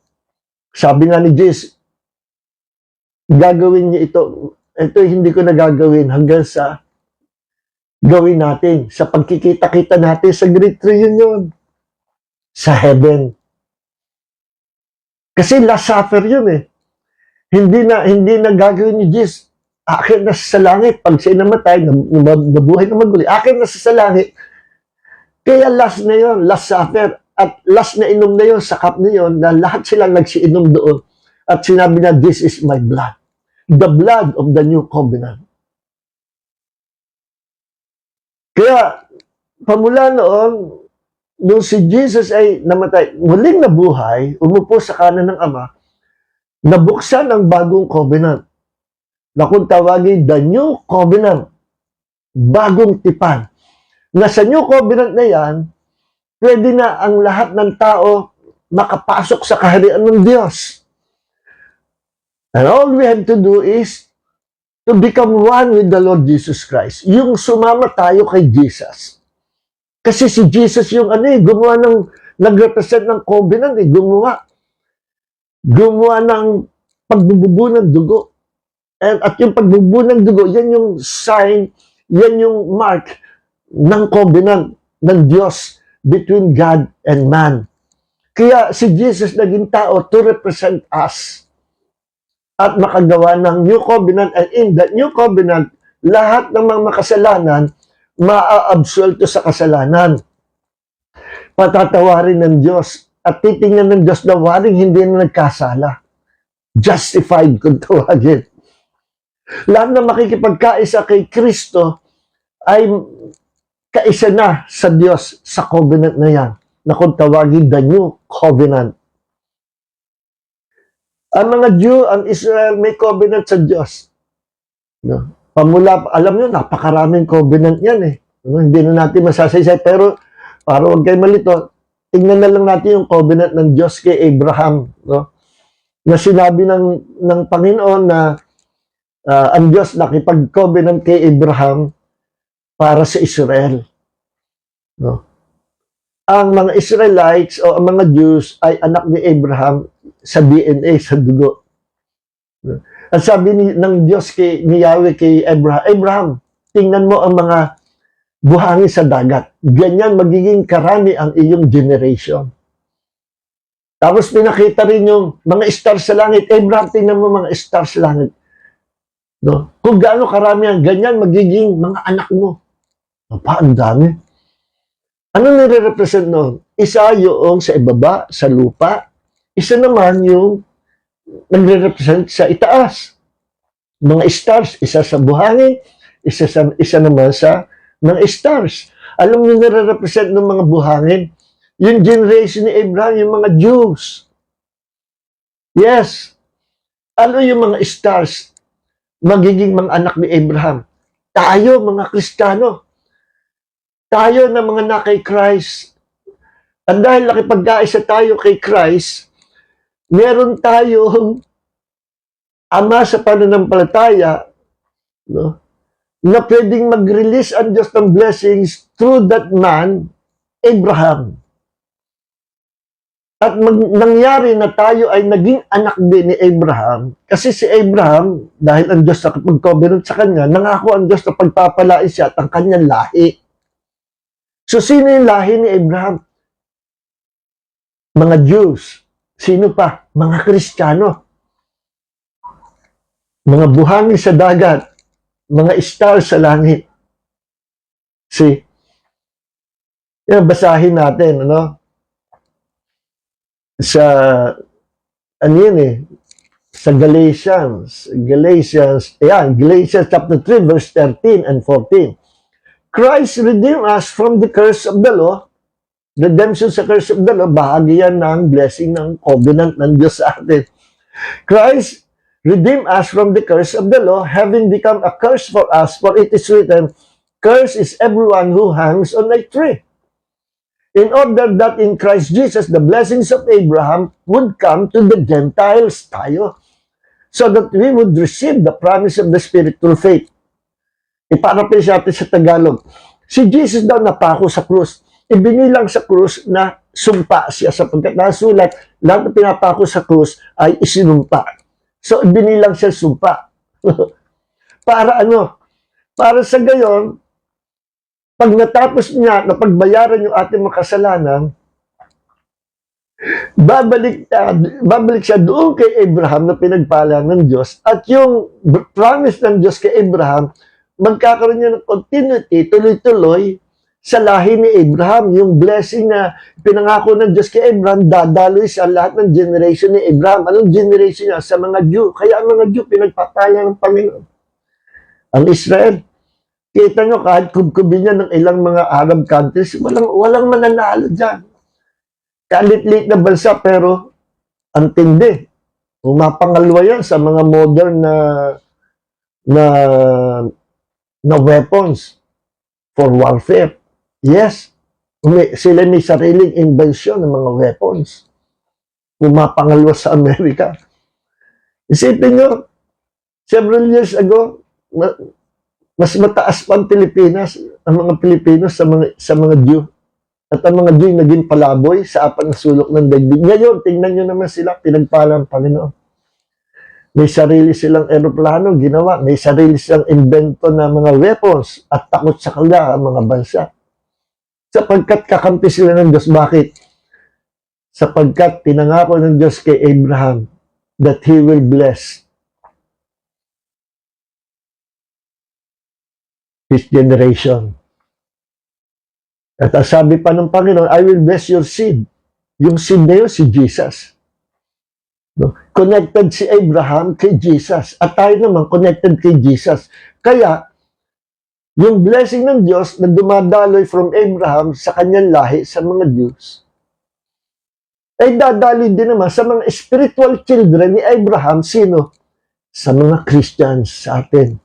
sabi nga ni Jesus, gagawin niya ito hindi ko na gagawin hanggang sa gawin natin sa pagkikita-kita natin sa Great Reunion sa heaven. Kasi last supper yun eh. Hindi na gagawin ni Jesus. Akin na sa langit. Pag siya namatay, nabuhay na maguli. Akin na sa langit. Kaya last na yun, last supper. At last na inom na yun, sa cup na yun, na lahat silang nagsiinom doon. At sinabi na, this is my blood. The blood of the new covenant. Kaya, pamula noon, nung si Jesus ay namatay, muling nabuhay, umupo sa kanan ng Ama, nabuksan ang bagong covenant na kung tawagin the new covenant, bagong tipan. Na sa new covenant na yan, pwede na ang lahat ng tao makapasok sa kaharian ng Diyos. And all we have to do is to become one with the Lord Jesus Christ. Yung sumama tayo kay Jesus. Kasi si Jesus yung gumawa nag-represent ng covenant gumawa ng pagbubuo ng dugo. At yung pagbubuo ng dugo, yan yung sign, yan yung mark ng covenant ng Diyos between God and man. Kaya si Jesus naging tao to represent us at makagawa ng new covenant, and in that new covenant, lahat ng mga makasalanan maa-absolto sa kasalanan. Patatawarin ng Diyos at titingnan ng Diyos na waring hindi na nagkasala. Justified kung tawagin. Lahat na makikipagkaisa kay Kristo ay kaisa na sa Diyos sa covenant na yan, na kung tawagin the new covenant. Ang mga Jew, ang Israel, may covenant sa Diyos. No? Pamula, alam nyo, napakaraming covenant yan eh. No? Hindi na natin masasaysay, pero para huwag kayo malito, tingnan na lang natin yung covenant ng Diyos kay Abraham. No? Na sinabi ng Panginoon na ang Diyos nakipag-covenant kay Abraham para sa Israel. No? Ang mga Israelites o ang mga Jews ay anak ni Abraham sa DNA, sa dugo. No? At sabi ng Diyos ni Yahweh kay Abraham, tingnan mo ang mga buhangin sa dagat. Ganyan magiging karami ang iyong generation. Tapos pinakita rin yung mga stars sa langit. Abraham, tingnan mo mga stars sa langit. No? Kung gaano karami ang ganyan, magiging mga anak mo. Ang dami. Ano nire-represent noon? Isa yung sa ibaba, sa lupa. Isa naman yung nagre-represent sa itaas. Mga stars, isa sa buhangin, isa naman sa mga stars. Alam niyo nire-represent ng mga buhangin? Yung generation ni Abraham, yung mga Jews. Yes. Ano yung mga stars? Magiging mga anak ni Abraham. Tayo, mga Kristiyano. Tayo na mga anak kay Christ. At dahil nakipagkaisa tayo kay Christ, meron tayong ama sa pananampalataya, no, na pwedeng mag-release ang Diyos ng blessings through that man, Abraham. At nangyari na tayo ay naging anak din ni Abraham. Kasi si Abraham, dahil ang Diyos nakapag-covenant sa kanya, nangako ang Diyos na pagpapalain siya at ang kanyang lahi. So, sino yung lahi ni Abraham? Mga Jews. Sino pa? Mga Kristiyano. Mga buhangin sa dagat. Mga stars sa langit. See? Yan, basahin natin, ano? Sa, ano yun eh? Sa Galatians chapter 3, verse 13 and 14. Christ redeemed us from the curse of the law. Redemption sa curse of the law, bahagi yan ng blessing ng covenant ng Diyos sa atin. Christ redeemed us from the curse of the law, having become a curse for us, for it is written, cursed is everyone who hangs on a tree. In order that in Christ Jesus, the blessings of Abraham would come to the Gentiles tayo, so that we would receive the promise of the Spirit through faith. Iparapin natin sa Tagalog. Si Jesus daw napako sa krus. Ibinilang sa krus na sumpa siya sapagkat nasulat, lahat na pinapako sa krus ay isinumpa. So, ibinilang siya sumpa. Para ano? Para sa gayon, Pag natapos niya, napagbayaran yung ating mga kasalanan, babalik siya doon kay Abraham na pinagpala ng Diyos, at yung promise ng Diyos kay Abraham, magkakaroon niya ng continuity, tuloy-tuloy sa lahi ni Abraham. Yung blessing na pinangako ng Diyos kay Abraham, dadaloy sa lahat ng generation ni Abraham. Anong generation niya? Sa mga Jew. Kaya ang mga Jew, pinagpapala ng Panginoon. Ang Israel, kita nyo, kahit kubkubin niya ng ilang mga Arab countries, walang mananalo dyan. Kalit-lit na bansa, pero ang tindi. Umapangalwa yan sa mga modern na weapons for warfare. Yes, sila may sariling invention ng mga weapons. Umapangalwa sa Amerika. Isipin nyo, several years ago, mas mataas pa ang Pilipinas, ang mga Pilipino sa mga Jew. At ang mga Jew naging palaboy sa apat na sulok ng daigdig. Ngayon, tingnan nyo naman sila, pinagpala ng Panginoon. May sarili silang eroplano ginawa, may sarili silang invento na mga weapons at takot sa kanila ang mga bansa. Sapagkat kakampi sila ng Diyos. Bakit? Sapagkat pinangako ng Diyos kay Abraham that He will bless His generation. At sabi pa ng Panginoon, I will bless your seed. Yung seed na yun, si Jesus. No? Connected si Abraham kay Jesus. At tayo naman, connected kay Jesus. Kaya, yung blessing ng Diyos na dumadaloy from Abraham sa kanyang lahi, sa mga Jews, ay dadaloy din naman sa mga spiritual children ni Abraham. Sino? Sa mga Christians sa atin.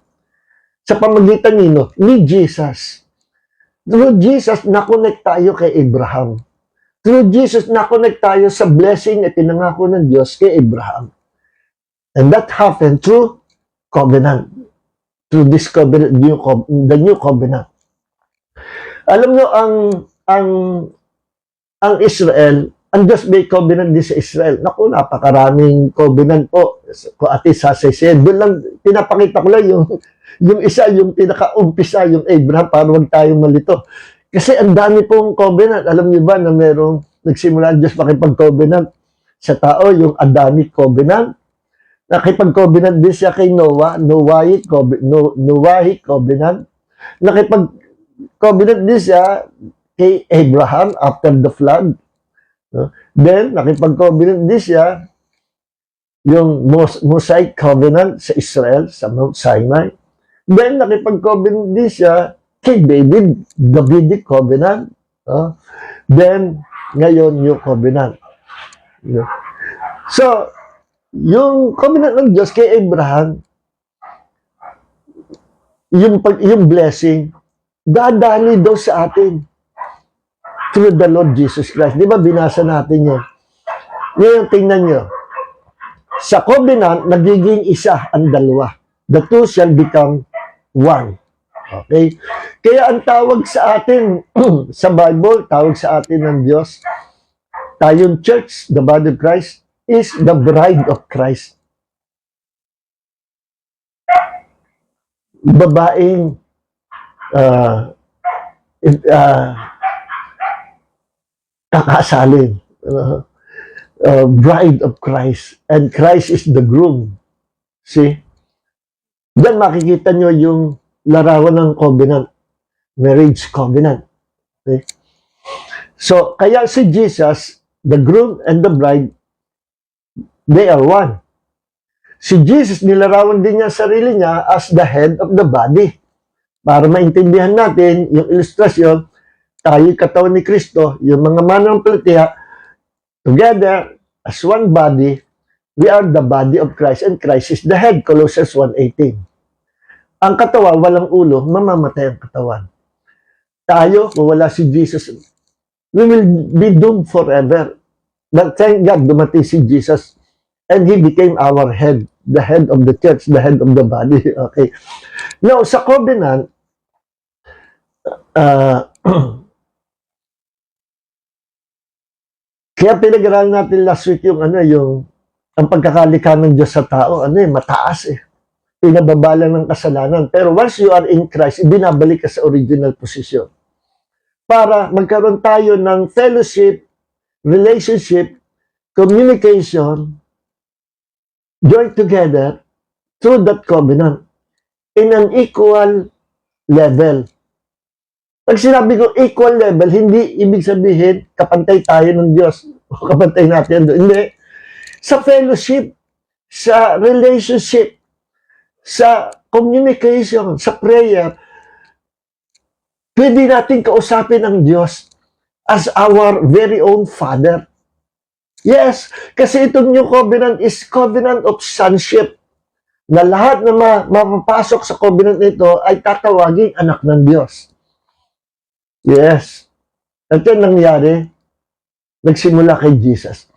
Sa pamagitan nino, ni Jesus. Through Jesus, na-connect tayo kay Abraham. Through Jesus, na-connect tayo sa blessing na pinangako ng Diyos kay Abraham. And that happened through covenant. Through this covenant, the new covenant. Alam nyo, ang Israel, ang Diyos may covenant din sa Israel. Naku, napakaraming covenant po. Kung ati sasaysayin, doon lang, pinapakita ko lang yung isa, yung pinaka-umpisa, yung Abraham, para wag tayong malito. Kasi ang dami pong covenant. Alam niyo ba na merong nagsimula ang Diyos makipag-covenant sa tao, yung Adamic covenant. Nakipag-covenant din siya kay Noah, Noahic covenant. Nakipag-covenant din siya kay Abraham after the flood. Then, nakipag-covenant din siya yung Mosaic covenant sa Israel, sa Mount Sinai. Then, nakipag-covenant din siya kay David, Davidic covenant. Then, ngayon, new covenant. So, yung covenant ng Diyos kay Abraham, yung blessing, dadali daw sa atin through the Lord Jesus Christ. Di ba, binasa natin yun? Ngayon, tingnan nyo. Sa covenant, nagiging isa ang dalawa. The two shall become one. Okay? Kaya ang tawag sa atin sa Bible, tawag sa atin ng Diyos, tayong church, the body of Christ, is the bride of Christ. Babaeng kakasalin. Bride of Christ. And Christ is the groom. See? Diyan makikita nyo yung larawan ng covenant. Marriage covenant. Okay? So, kaya si Jesus, the groom and the bride, they are one. Si Jesus, nilarawan din niya sarili niya as the head of the body. Para maintindihan natin yung ilustrasyon, tayo katawan ni Kristo, yung mga mananampalataya, together as one body, we are the body of Christ and Christ is the head. Colossians 1:18. Ang katawan, walang ulo, mamamatay ang katawan. Tayo, kung wala si Jesus, we will be doomed forever. But thank God, dumating si Jesus and He became our head, the head of the church, the head of the body. Okay. Now, sa covenant, kaya pinag-aralan natin last week yung ang pagkakalikha ng Diyos sa tao, mataas pinababala ng kasalanan. Pero once you are in Christ, binabalik ka sa original position. para magkaroon tayo ng fellowship, relationship, communication, join together through that covenant in an equal level. Pag sinabi ko equal level, hindi ibig sabihin kapantay tayo ng Diyos o kapantay natin doon. Hindi. Sa fellowship, sa relationship, sa communication, sa prayer, pwede natin kausapin ang Diyos as our very own Father. Yes, kasi itong new covenant is covenant of sonship, na lahat na mapapasok sa covenant nito ay tatawaging anak ng Diyos. Yes. At yan nangyari, nagsimula kay Jesus.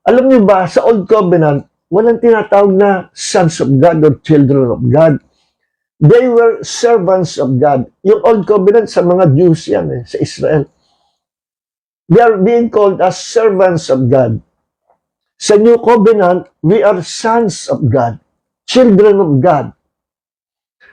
Alam niyo ba, sa Old Covenant, walang tinatawag na sons of God or children of God. They were servants of God. Yung Old Covenant sa mga Jews yan, sa Israel. They are being called as servants of God. Sa New Covenant, we are sons of God, children of God.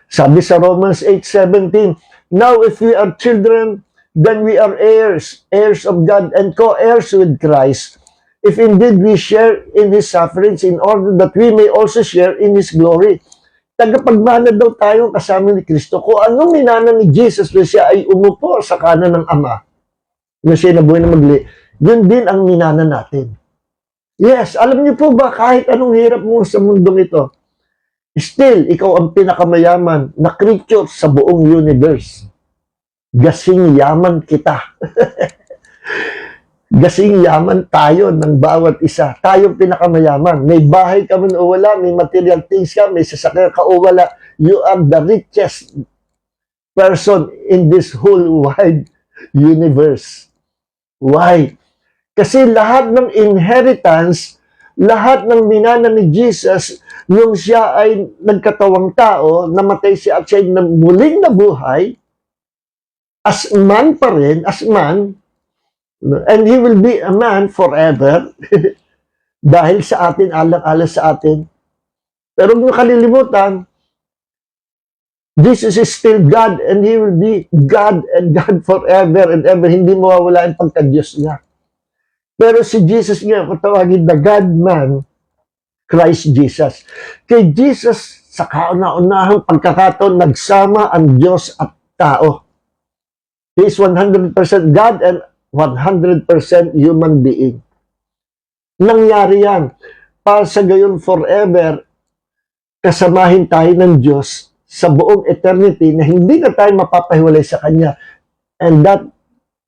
Sabi sa Romans 8:17, now if we are children, then we are heirs, heirs of God and co-heirs with Christ. If indeed we share in His sufferings in order that we may also share in His glory. Tagapagmana daw tayo kasama ni Kristo. Kung anong minana ni Jesus na siya ay umupo sa kanan ng Ama, na siya nabuhay na magli, yun din ang minana natin. Yes, alam niyo po ba, kahit anong hirap mo sa mundong ito, still, ikaw ang pinakamayaman na creature sa buong universe. Gasing yaman kita. Gasing yaman tayo ng bawat isa. Tayong pinakamayaman. May bahay ka man o wala, may material things ka, may sasakyan ka o wala. You are the richest person in this whole wide universe. Why? Kasi lahat ng inheritance, lahat ng minana ni Jesus, nung siya ay nagkatawang tao, namatay siya at siya ay muling nabuhay, as man pa rin, as man, and He will be a man forever, dahil sa atin, alang-alang sa atin. Pero kung kalilimutan, Jesus is still God, and He will be God and God forever and ever. Hindi mawawala ang pagka-Diyos niya. Pero si Jesus nga, patawagin na God-man, Christ Jesus. Kay Jesus, sa kauna-unahang pagkakataon, nagsama ang Diyos at tao. He is 100% God and 100% human being. Nangyari yan. Para sa gayon forever, kasamahin tayo ng Diyos sa buong eternity na hindi na tayo mapapahiwalay sa Kanya. And that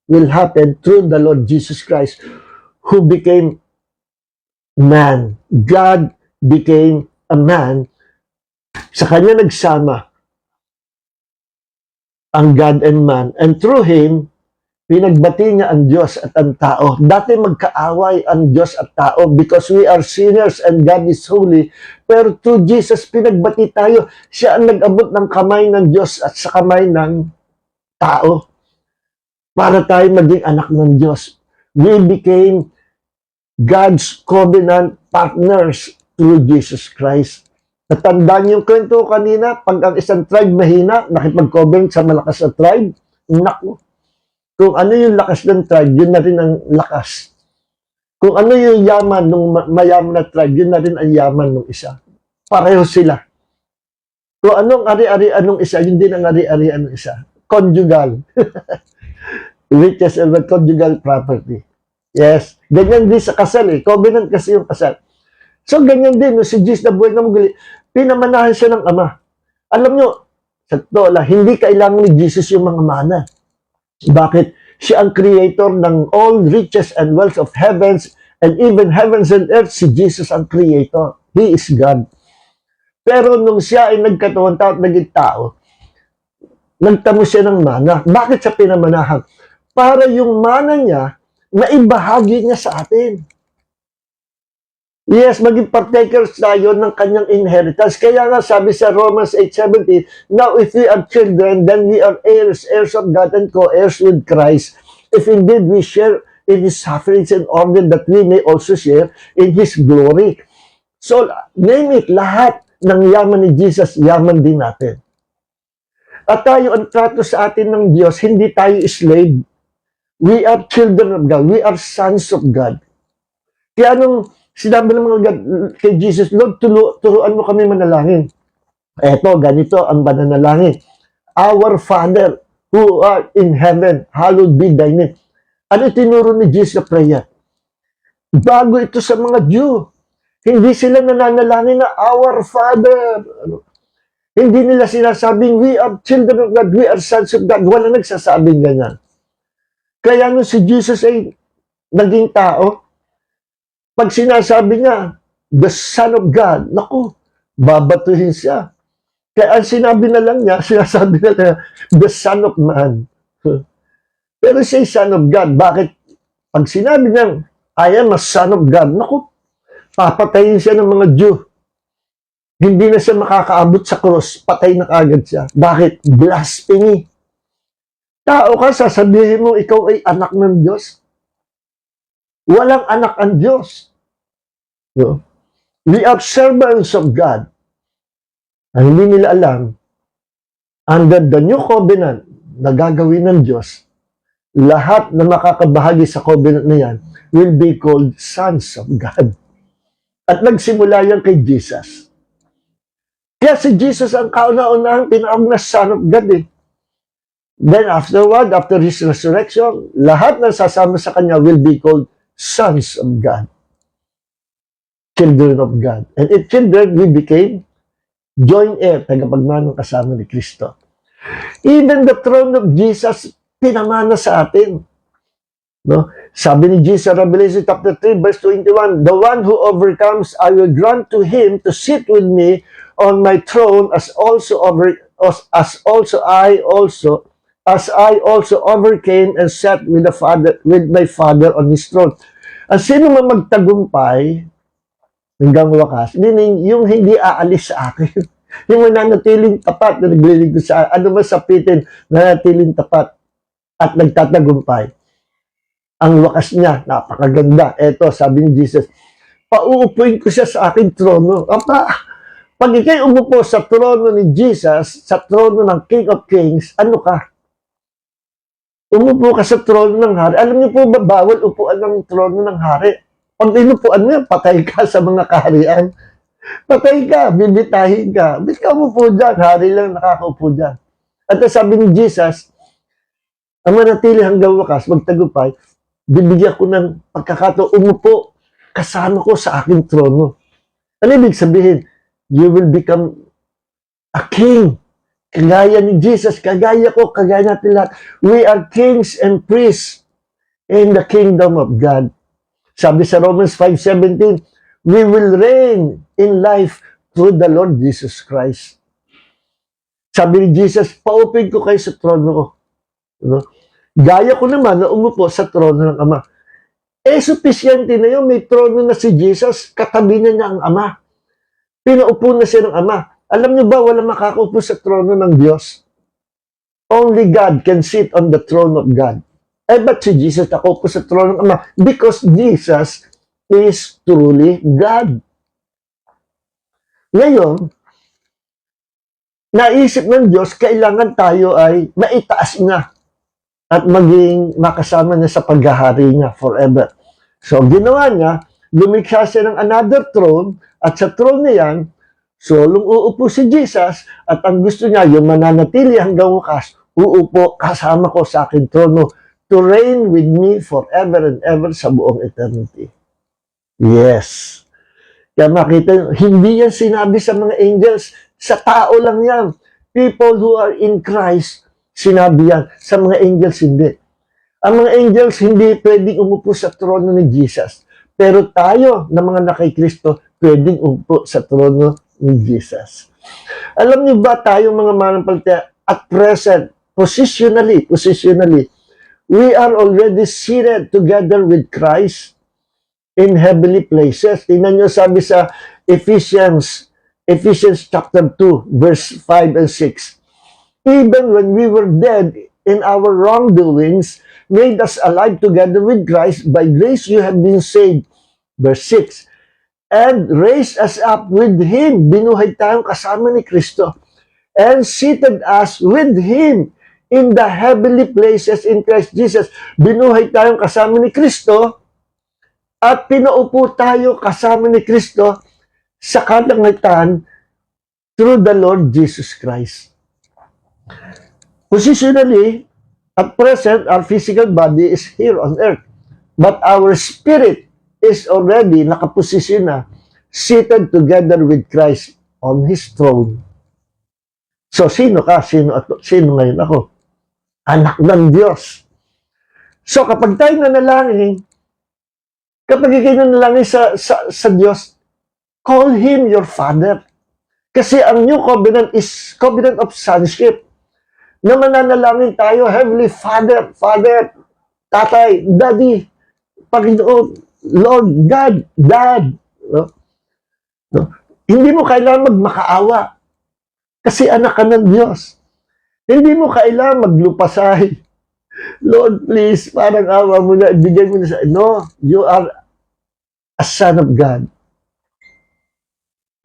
will happen through the Lord Jesus Christ, who became man. God became a man. Sa Kanya nagsama ang God and man. And through Him, pinagbati niya ang Diyos at ang tao. Dati magkaaway ang Diyos at tao because we are sinners and God is holy. Pero through Jesus, pinagbati tayo. Siya ang nag-abot ng kamay ng Diyos at sa kamay ng tao para tayo maging anak ng Diyos. We became God's covenant partners through Jesus Christ. Natandaan yung kwento kanina, pag ang isang tribe mahina, nakipag-covenant sa malakas na tribe, naku. Kung ano yung lakas ng tribe, yun na rin ang lakas. Kung ano yung yaman ng mayaman na tribe, yun na rin ang yaman ng isa. Pareho sila. Kung anong ari-arian ng isa, yun din ang ari-arian ng isa. Conjugal. Riches and conjugal property. Yes. Ganyan din sa kasal eh. Covenant kasi yung kasal. So, ganyan din. No, si Jesus na buhay na muli, pinamanahan siya ng Ama. Alam nyo, sa totoo hindi kailangan ni Jesus yung mga mana. Bakit? Siya ang creator ng all riches and wealth of heavens and even heavens and earth. Si Jesus ang creator. He is God. Pero nung siya ay nagkatawang tao at naging tao, nagtamo siya ng mana. Bakit siya pinamanahan? Para yung mana niya, naibahagi niya sa atin. Yes, maging partakers tayo ng kanyang inheritance. Kaya nga sabi sa Romans 8:17, now if we are children, then we are heirs, heirs of God and co-heirs with Christ. If indeed we share in His sufferings in order that we may also share in His glory. So, name it, lahat ng yaman ni Jesus, yaman din natin. At tayo, ang trato sa atin ng Diyos, hindi tayo slave. We are children of God. We are sons of God. Kaya anong sinabi ng mga God kay Jesus, Lord, turuan mo kami manalangin. Eto, ganito ang pananalangin. Our Father, who art in heaven, hallowed be thy name. Ano tinuro ni Jesus sa prayer? Bago ito sa mga Jew. Hindi sila nananalangin na our Father. Hindi nila sinasabing, we are children of God, we are sons of God. Wala nagsasabing ganyan. Kaya nung si Jesus ay naging tao, pag sinasabi niya, the Son of God, naku, babatuhin siya. Kaya ang sinabi na lang niya, sinasabi na lang, the Son of Man. Pero siya Son of God. Bakit? Pag sinabi niya, I am a Son of God, naku, papatayin siya ng mga Jew. Hindi na siya makakaabot sa cross, patay na kagad siya. Bakit? Blasphemy. Tao ka, sasabihin mo, ikaw ay anak ng Diyos. Walang anak ang Diyos. No? We are servants of God. Ang hindi nila alam, under the new covenant na gagawin ng Diyos, lahat na makakabahagi sa covenant na yan will be called sons of God. At nagsimula yan kay Jesus. Kaya si Jesus ang kauna-unahang tinawag na Son of God eh. Then afterward, after His resurrection, lahat na sasama sa Kanya will be called sons of God. Children of God. And if children, we became joint heir, tagapagmanang kasama ni Kristo. Even the throne of Jesus, pinamana sa atin. No? Sabi ni Jesus, Revelation chapter 3, verse 21, the one who overcomes, I will grant to him to sit with me on my throne as I also overcame and sat with my Father on His throne. Ang sino man magtagumpay hanggang wakas, meaning yung hindi aalis sa akin, yung mananatiling tapat na naglilingkod sa ano man sapitin, nanatiling tapat at nagtatagumpay. Ang wakas niya, napakaganda. Eto, sabi ni Jesus, pauupuin ko siya sa aking trono. Pag ikay umupo sa trono ni Jesus, sa trono ng King of Kings, ano ka? Umupo ka sa trono ng hari. Alam niyo po ba, bawal upuan ng trono ng hari? Pag inupuan mo yan, patay ka sa mga kaharian. Patay ka, bibitahin ka. Ba't ka umupo dyan? Hari lang nakakaupo dyan. At sabi ni Jesus, ang manatili hanggang wakas, magtagumpay, bibigyan ko ng pagkakataon, umupo, kasama ko sa aking trono. Ano ibig sabihin? You will become a king. Kagaya ni Jesus, kagaya ko, kagaya natin lahat. We are kings and priests in the kingdom of God. Sabi sa Romans 5:17, we will reign in life through the Lord Jesus Christ. Sabi ni Jesus, paupin ko kayo sa trono ko. No? Gaya ko naman na umupo sa trono ng Ama. Supisyente na yun, may trono na si Jesus, katabi na niya ang Ama. Pinaupo na siya ng Ama. Alam niyo ba, wala makakaupo sa trono ng Diyos? Only God can sit on the throne of God. Ba't si Jesus nakaupo sa trono ng Ama? Because Jesus is truly God. Ngayon, naisip ng Diyos, kailangan tayo ay maitaas niya at maging makasama niya sa paghahari niya forever. So, ginawa niya, lumikha siya ng another throne, at sa throne na yan, solong uupo si Jesus, at ang gusto niya, yung mananatili hanggang wakas, uupo kasama ko sa aking trono to reign with me forever and ever sa buong eternity. Yes. Kaya makita, hindi yan sinabi sa mga angels, sa tao lang yan. People who are in Christ, sinabi yan. Sa mga angels, hindi. Ang mga angels, hindi pwedeng umupo sa trono ni Jesus. Pero tayo, na mga nakay Kristo, pwedeng umupo sa trono ni Jesus. Alam niyo ba tayo mga manampalataya, at present, positionally, we are already seated together with Christ in heavenly places. Tingnan niyo, sabi sa Ephesians chapter 2, verse 5 and 6. Even when we were dead in our wrongdoings, made us alive together with Christ. By grace you have been saved. Verse 6. And raised us up with Him. Binuhay tayong kasama ni Kristo. And seated us with Him in the heavenly places in Christ Jesus. Binuhay tayong kasama ni Kristo at pinaupo tayo kasama ni Kristo sa kalangitan through the Lord Jesus Christ. Positionally, at present, our physical body is here on earth. But our spirit is already nakaposisyon na, seated together with Christ on His throne. So, sino ka? Sino ngayon ako? Anak ng Diyos. So, kapag tayo nanalangin, kapag ikaw nanalangin sa Diyos, call Him your Father. Kasi ang new covenant is covenant of sonship. Na mananalangin tayo, Heavenly Father, Father, Tatay, Daddy, Panginoon, Lord, God, Dad. No? No? Hindi mo kailangan magmakaawa. Kasi anak ka ng Diyos. Hindi mo kailangan maglupasay. Lord, please, parang awa mo na, ibigay mo na sa... No, you are a son of God.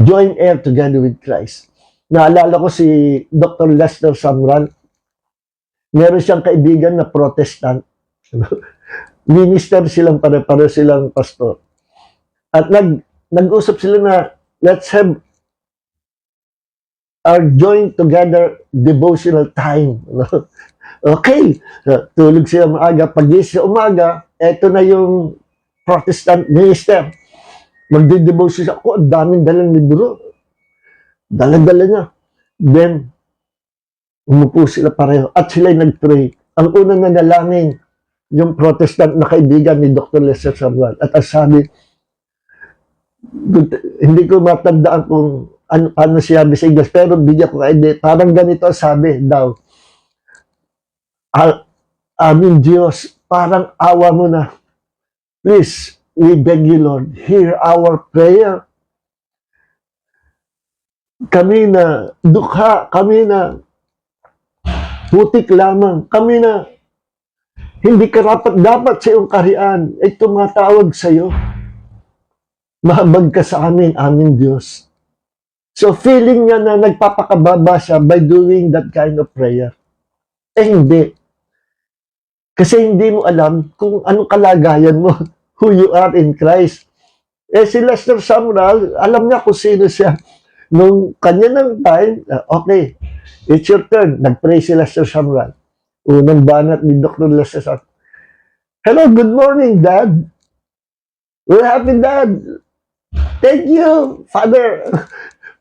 Join heir together with Christ. Naalala ko si Dr. Lester Samral. Meron siyang kaibigan na Protestant. Minister silang pare-pare silang pastor. At nag-usap sila na let's have our join together devotional time. Okay. Tulog sila maaga. Pag-gising sa umaga, eto na yung Protestant minister. Magdi-devotion siya. Ako, ang daming dalang libro. Dala-dala niya. Then, umupo sila pareho. At sila'y nag-pray. Ang unang nanalangin, yung Protestant na kaibigan ni Dr. Lester Samuel. At ang sabi, hindi ko matandaan kung ano siya sa English, pero bigyan ko idea. Parang ganito sabi daw, aming Diyos, parang awa mo na. Please, we beg you, Lord, hear our prayer. Kami na dukha, kami na putik lamang, kami na hindi karapat-dapat sa iyong kaharian ay tumatawag sa iyo. Mahabag ka sa amin, aming Diyos. So feeling niya na nagpapakababa siya by doing that kind of prayer. Hindi. Kasi hindi mo alam kung anong kalagayan mo, who you are in Christ. Si Lester Sumrall, alam niya kung sino siya. Nung kanya ng time, okay, it's your turn. Nag-pray si Lester Sumrall. Unang banat ni Dr. Lester Sumrall. Hello, good morning, Dad. We're happy, Dad. Thank you, Father.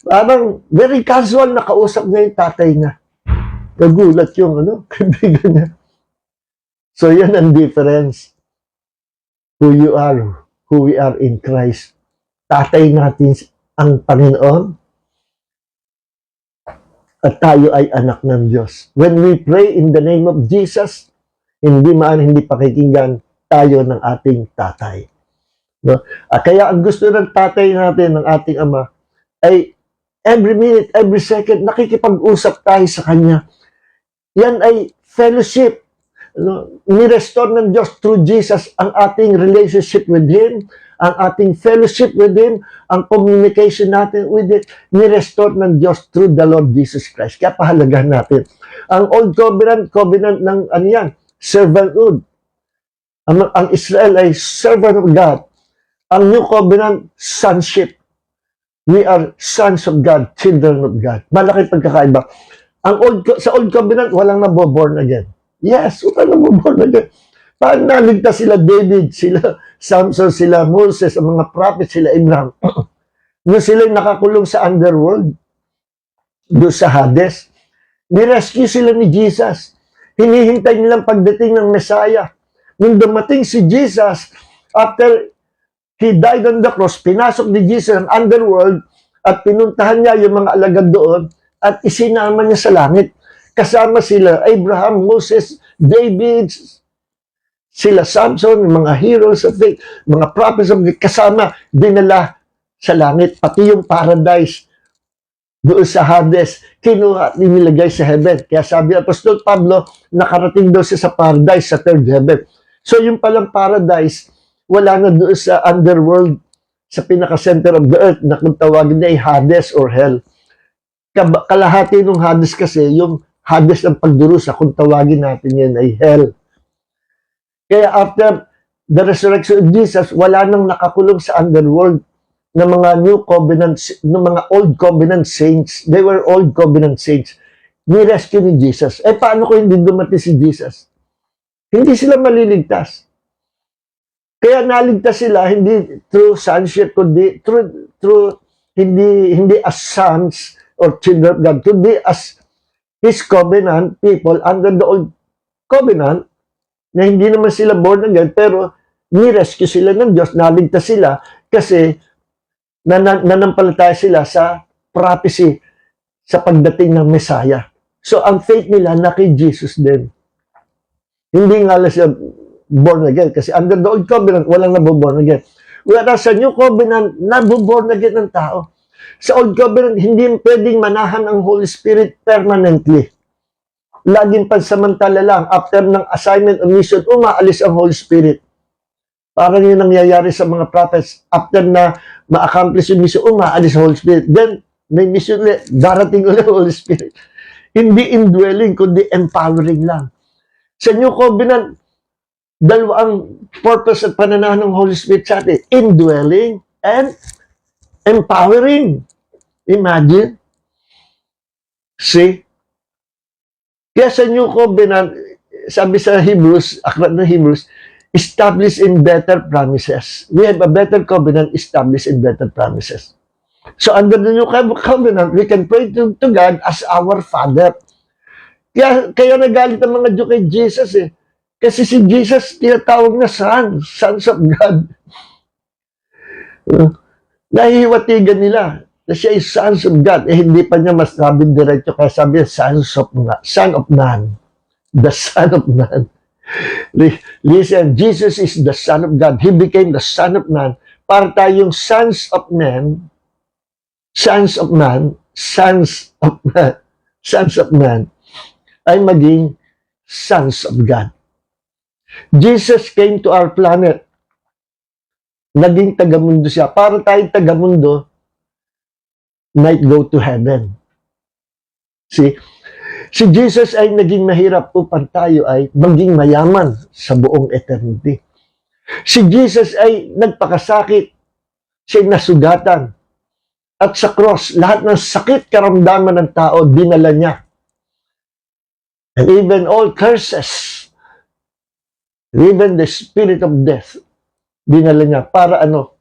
Parang very casual na kausap niya yung tatay niya. Nagulat yung kaibigan niya. So yan ang difference. Who you are, who we are in Christ. Tatay natin ang Panginoon at tayo ay anak ng Diyos. When we pray in the name of Jesus, hindi pakikinggan tayo ng ating tatay. No? Kaya ang gusto ng tatay natin, ng ating ama, ay every minute, every second, nakikipag-usap tayo sa Kanya. Yan ay fellowship. No? Ni-restore ng Diyos through Jesus ang ating relationship with Him, ang ating fellowship with Him, ang communication natin with Him, ni-restore ng Diyos through the Lord Jesus Christ. Kaya pahalagahan natin. Ang Old Covenant ng servanthood. Ang Israel ay servant of God. Ang New Covenant, sonship. We are sons of God, children of God. Malaki pagkakaiba. Sa Old Covenant, walang naboborn again. Yes, walang naboborn again. Paano naligtas sila David, sila Samson, sila Moses, ang mga prophet, sila Abraham. Nung sila nakakulong sa underworld, doon sa Hades, nirescue sila ni Jesus. Hinihintay nilang pagdating ng Messiah. Nung dumating si Jesus, after He died on the cross, pinasok ni Jesus ang underworld at pinuntahan niya yung mga alagad doon at isinama niya sa langit. Kasama sila Abraham, Moses, David, sila Samson, mga heroes of faith, mga prophets of faith, kasama, dinala sa langit. Pati yung paradise doon sa Hades, kinuha at inilagay sa heaven. Kaya sabi Apostol Pablo, nakarating daw siya sa paradise, sa third heaven. So yung palang paradise, wala na doon sa underworld, sa pinaka-center of the earth, na kung tawagin niya ay Hades or Hell. Kalahati ng Hades kasi, yung Hades ng pagdurusa, kung tawagin natin yan ay hell. Kaya after the resurrection of Jesus, wala nang nakakulong sa underworld ng mga new covenant, ng mga old covenant saints. They were old covenant saints. Ni-rescue ni Jesus. Eh, paano kung hindi dumating si Jesus? Hindi sila maliligtas. Kaya naligtas sila, hindi through sonship, kundi through hindi as sons or children of God, kundi as His covenant people under the old covenant, na hindi naman sila born again, pero ni-rescue sila ng Diyos, naligtas sila, kasi nanampalataya sila sa prophecy sa pagdating ng Messiah. So, ang faith nila na kay Jesus din. Hindi nga lang siya born again, kasi under the old covenant, walang naboborn again. Whereas sa new covenant, naboborn again ng tao. Sa old covenant, hindi pwedeng manahan ang Holy Spirit permanently. Laging pansamantala lang. After ng assignment o mission, umaalis ang Holy Spirit. Parang yun nangyayari sa mga prophets. After na ma-accomplish yung mission, umaalis ang Holy Spirit. Then, may mission ulit, darating ulit ang Holy Spirit. Hindi indwelling, kundi empowering lang. Sa New Covenant, dalawa ang purpose at pananahan ng Holy Spirit sa atin. Indwelling and empowering. Imagine. See? Kaya sa New Covenant, sabi sa Hebrews, aklat ng Hebrews, established in better promises. We have a better covenant established in better promises. So under the New Covenant, we can pray to God as our Father. Kaya nagalit ang mga Jew kay Jesus eh. Kasi si Jesus tinatawag na Son, Sons of God. Nahihiwatigan nila na siya ay Sons of God. Eh, hindi pa niya masabing diretso, kaya sabi niya, Son of Man. The Son of Man. Listen, Jesus is the Son of God. He became the Son of Man. Para tayong sons of man, sons of man, sons of man, sons of man, ay maging sons of God. Jesus came to our planet. Naging tagamundo siya. Para tayong tagamundo, might go to heaven. See? Si Jesus ay naging mahirap upang tayo ay maging mayaman sa buong eternity. Si Jesus ay nagpakasakit. Siya ay nasugatan. At sa cross, lahat ng sakit karamdaman ng tao, dinala niya. And even all curses, even the spirit of death, dinala niya. Para ano?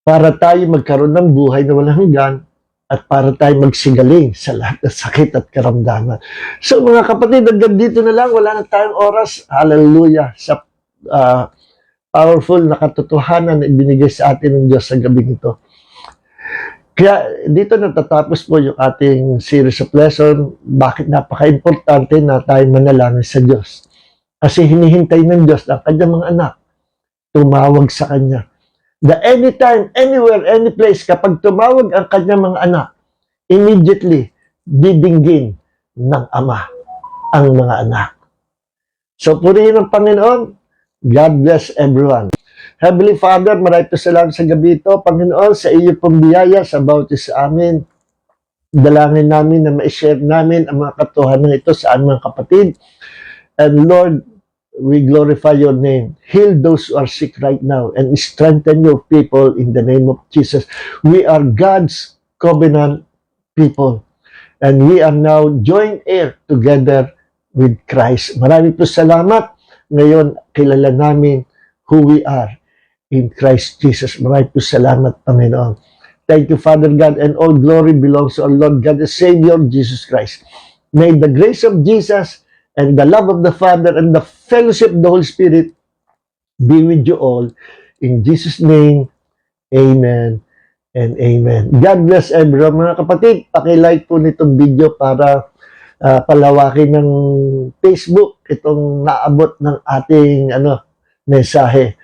Para tayo magkaroon ng buhay na walang hanggan at para tayo magsigaling sa lahat ng sakit at karamdaman. So mga kapatid, hanggang dito na lang, wala na tayong oras. Hallelujah! Sa powerful na katotohanan na ibinigay sa atin ng Diyos sa gabing ito. Kaya dito natatapos po yung ating series of lesson. Bakit napaka-importante na tayo manalangin sa Diyos? Kasi hinihintay ng Diyos ang kanyang mga anak tumawag sa Kanya. The anytime, anywhere, any place, kapag tumawag ang kanyang mga anak, immediately, didinggin ng Ama ang mga anak. So, purihin ang Panginoon. God bless everyone. Heavenly Father, maraming salamat sa gabi ito. Panginoon, sa iyo pong biyaya sa bawat isa amin. Dalangin namin na ma-share namin ang mga katotohanan ito sa aming mga kapatid. And Lord, we glorify your name. Heal those who are sick right now and strengthen your people in the name of Jesus. We are God's covenant people. And we are now joined heir together with Christ. Maraming po salamat. Ngayon, kilala namin who we are in Christ Jesus. Maraming po salamat, Panginoon. Thank you, Father God, and all glory belongs to our Lord God, the Savior, Jesus Christ. May the grace of Jesus and the love of the Father and the fellowship of the Holy Spirit be with you all. In Jesus' name, amen and amen. God bless everyone. Mga kapatid, pakilike po nitong video para palawakin ng Facebook itong naabot ng ating mensahe.